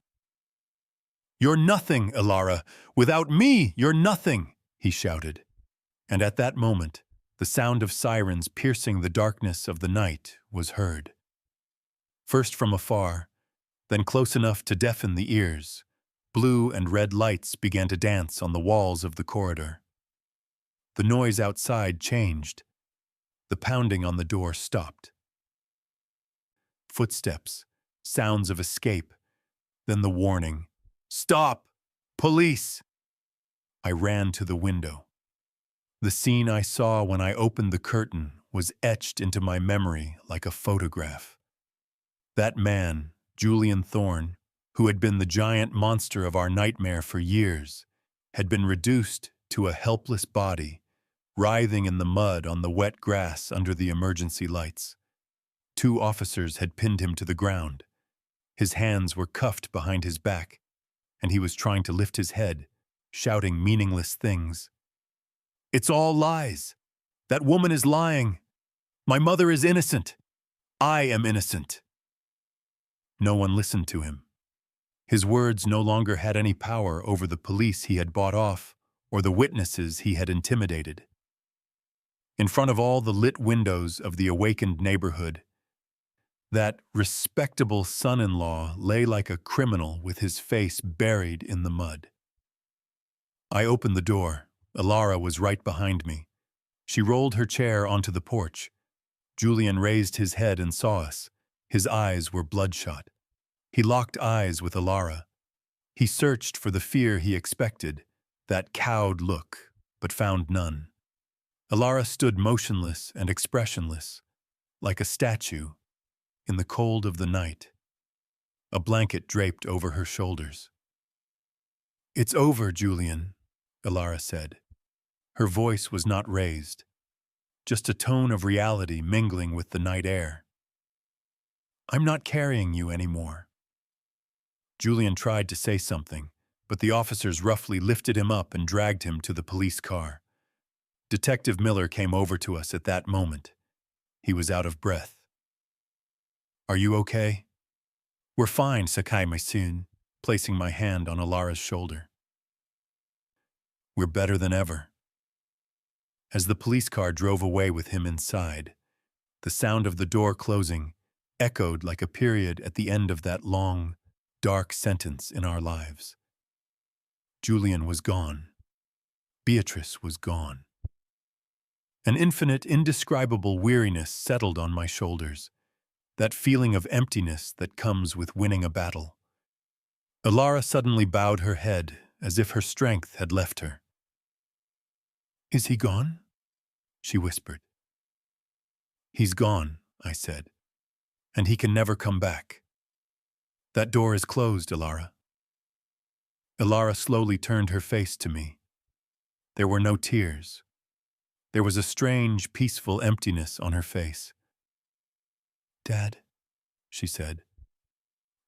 "You're nothing, Elara! Without me, you're nothing!" he shouted. And at that moment, the sound of sirens piercing the darkness of the night was heard. First from afar, then close enough to deafen the ears, blue and red lights began to dance on the walls of the corridor. The noise outside changed. The pounding on the door stopped. Footsteps, sounds of escape, then the warning, "Stop! Police!" I ran to the window. The scene I saw when I opened the curtain was etched into my memory like a photograph. That man, Julian Thorne, who had been the giant monster of our nightmare for years, had been reduced to a helpless body, writhing in the mud on the wet grass under the emergency lights. 2 officers had pinned him to the ground. His hands were cuffed behind his back, and he was trying to lift his head, shouting meaningless things. "It's all lies! That woman is lying! My mother is innocent! I am innocent!" No one listened to him. His words no longer had any power over the police he had bought off or the witnesses he had intimidated. In front of all the lit windows of the awakened neighborhood, that respectable son-in-law lay like a criminal with his face buried in the mud. I opened the door. Elara was right behind me. She rolled her chair onto the porch. Julian raised his head and saw us. His eyes were bloodshot. He locked eyes with Elara. He searched for the fear he expected, that cowed look, but found none. Elara stood motionless and expressionless, like a statue, in the cold of the night. A blanket draped over her shoulders. "It's over, Julian," Elara said. Her voice was not raised, just a tone of reality mingling with the night air. "I'm not carrying you anymore." Julian tried to say something, but the officers roughly lifted him up and dragged him to the police car. Detective Miller came over to us at that moment. He was out of breath. "Are you okay?" "We're fine, Sakai Maisun," placing my hand on Elara's shoulder. "We're better than ever." As the police car drove away with him inside, the sound of the door closing echoed like a period at the end of that long, dark sentence in our lives. Julian was gone. Beatrice was gone. An infinite, indescribable weariness settled on my shoulders, that feeling of emptiness that comes with winning a battle. Elara suddenly bowed her head as if her strength had left her. "Is he gone?" she whispered. "He's gone," I said, "and he can never come back. That door is closed, Elara." Elara slowly turned her face to me. There were no tears. There was a strange, peaceful emptiness on her face. "Dad," she said,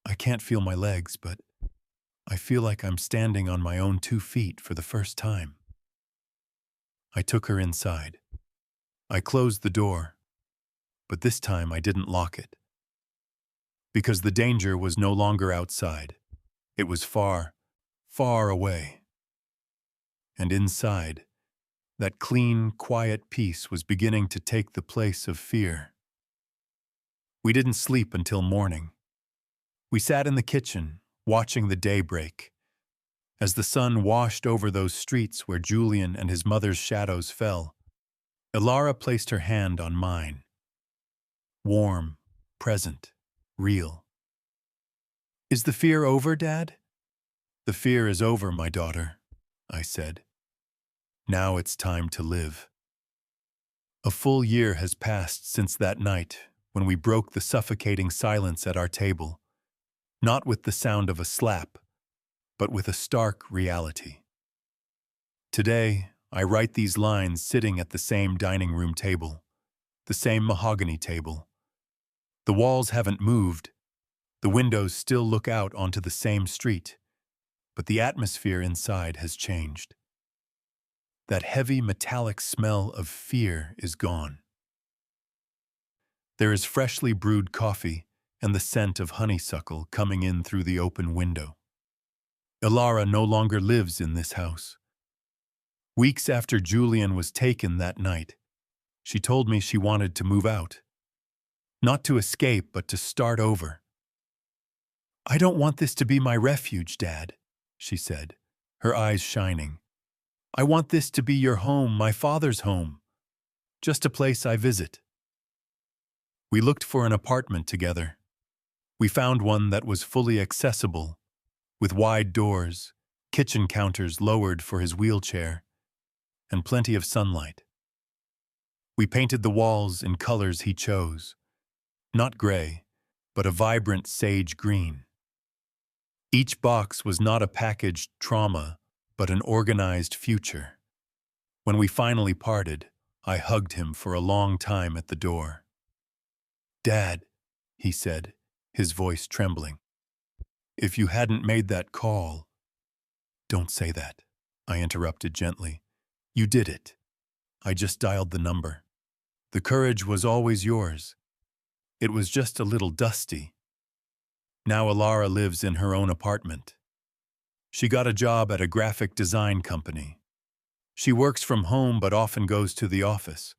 "I can't feel my legs, but I feel like I'm standing on my own 2 feet for the first time." I took her inside. I closed the door, but this time I didn't lock it. Because the danger was no longer outside. It was far, far away. And inside, that clean, quiet peace was beginning to take the place of fear. We didn't sleep until morning. We sat in the kitchen, watching the day break. As the sun washed over those streets where Julian and his mother's shadows fell, Elara placed her hand on mine. Warm, present, real. "Is the fear over, Dad?" "The fear is over, my daughter," I said. "Now it's time to live." A full year has passed since that night when we broke the suffocating silence at our table, not with the sound of a slap, but with a stark reality. Today, I write these lines sitting at the same dining room table, the same mahogany table. The walls haven't moved. The windows still look out onto the same street, but the atmosphere inside has changed. That heavy metallic smell of fear is gone. There is freshly brewed coffee and the scent of honeysuckle coming in through the open window. Elara no longer lives in this house. Weeks after Julian was taken that night, she told me she wanted to move out. Not to escape, but to start over. "I don't want this to be my refuge, Dad," she said, her eyes shining. "I want this to be your home, my father's home. Just a place I visit." We looked for an apartment together. We found one that was fully accessible, with wide doors, kitchen counters lowered for his wheelchair, and plenty of sunlight. We painted the walls in colors he chose. Not gray, but a vibrant sage green. Each box was not a packaged trauma, but an organized future. When we finally parted, I hugged him for a long time at the door. "Dad," he said, his voice trembling, "if you hadn't made that call—" "Don't say that," I interrupted gently. "You did it. I just dialed the number. The courage was always yours. It was just a little dusty. Now Elara lives in her own apartment. She got a job at a graphic design company. She works from home but often goes to the office.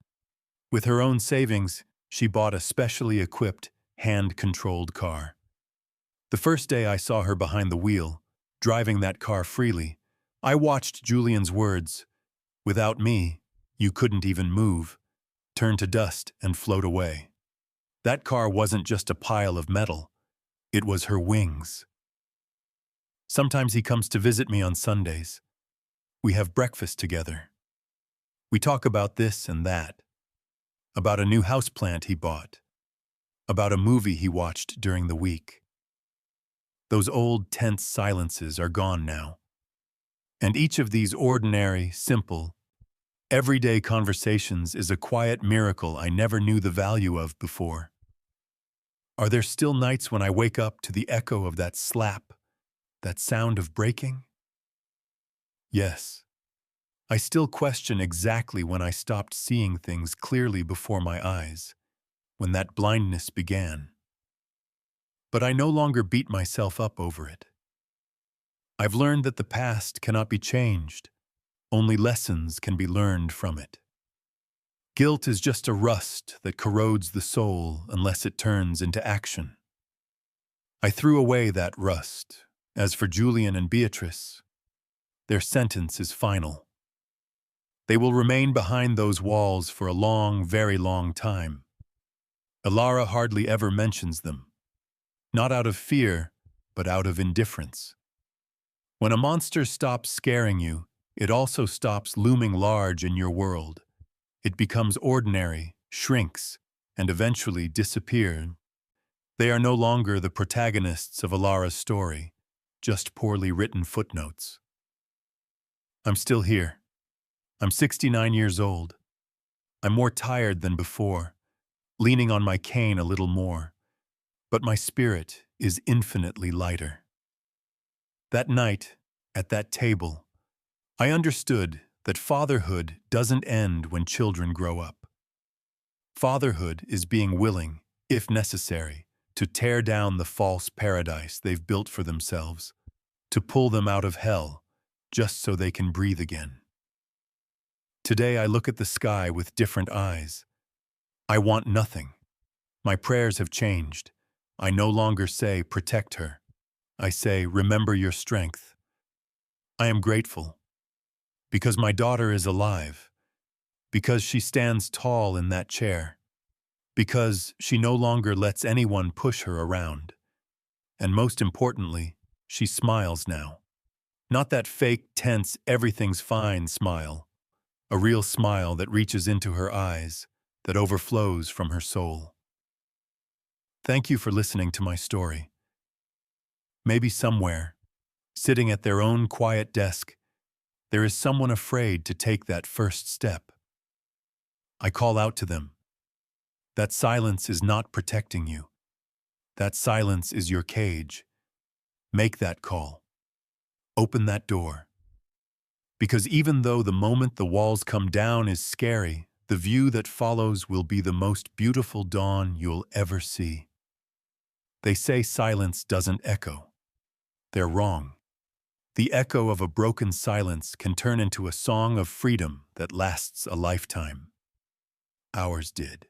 With her own savings, she bought a specially equipped, hand-controlled car. The first day I saw her behind the wheel, driving that car freely, I watched Julian's words, 'Without me, you couldn't even move,' turn to dust and float away. That car wasn't just a pile of metal. It was her wings. Sometimes he comes to visit me on Sundays. We have breakfast together. We talk about this and that, about a new houseplant he bought, about a movie he watched during the week. Those old, tense silences are gone now. And each of these ordinary, simple, everyday conversations is a quiet miracle I never knew the value of before. Are there still nights when I wake up to the echo of that slap, that sound of breaking? Yes. I still question exactly when I stopped seeing things clearly before my eyes, when that blindness began. But I no longer beat myself up over it. I've learned that the past cannot be changed. Only lessons can be learned from it. Guilt is just a rust that corrodes the soul unless it turns into action. I threw away that rust. As for Julian and Beatrice, their sentence is final. They will remain behind those walls for a long, very long time. Elara hardly ever mentions them, not out of fear, but out of indifference. When a monster stops scaring you, it also stops looming large in your world. It becomes ordinary, shrinks, and eventually disappears. They are no longer the protagonists of Elara's story, just poorly written footnotes. I'm still here. I'm 69 years old. I'm more tired than before, leaning on my cane a little more, but my spirit is infinitely lighter. That night, at that table, I understood that fatherhood doesn't end when children grow up. Fatherhood is being willing, if necessary, to tear down the false paradise they've built for themselves, to pull them out of hell, just so they can breathe again. Today I look at the sky with different eyes. I want nothing. My prayers have changed. I no longer say, "Protect her." I say, "Remember your strength." I am grateful. Because my daughter is alive. Because she stands tall in that chair. Because she no longer lets anyone push her around. And most importantly, she smiles now. Not that fake, tense, everything's fine smile. A real smile that reaches into her eyes, that overflows from her soul. Thank you for listening to my story. Maybe somewhere, sitting at their own quiet desk, there is someone afraid to take that first step. I call out to them. That silence is not protecting you. That silence is your cage. Make that call. Open that door. Because even though the moment the walls come down is scary, the view that follows will be the most beautiful dawn you'll ever see. They say silence doesn't echo. They're wrong. The echo of a broken silence can turn into a song of freedom that lasts a lifetime. Ours did.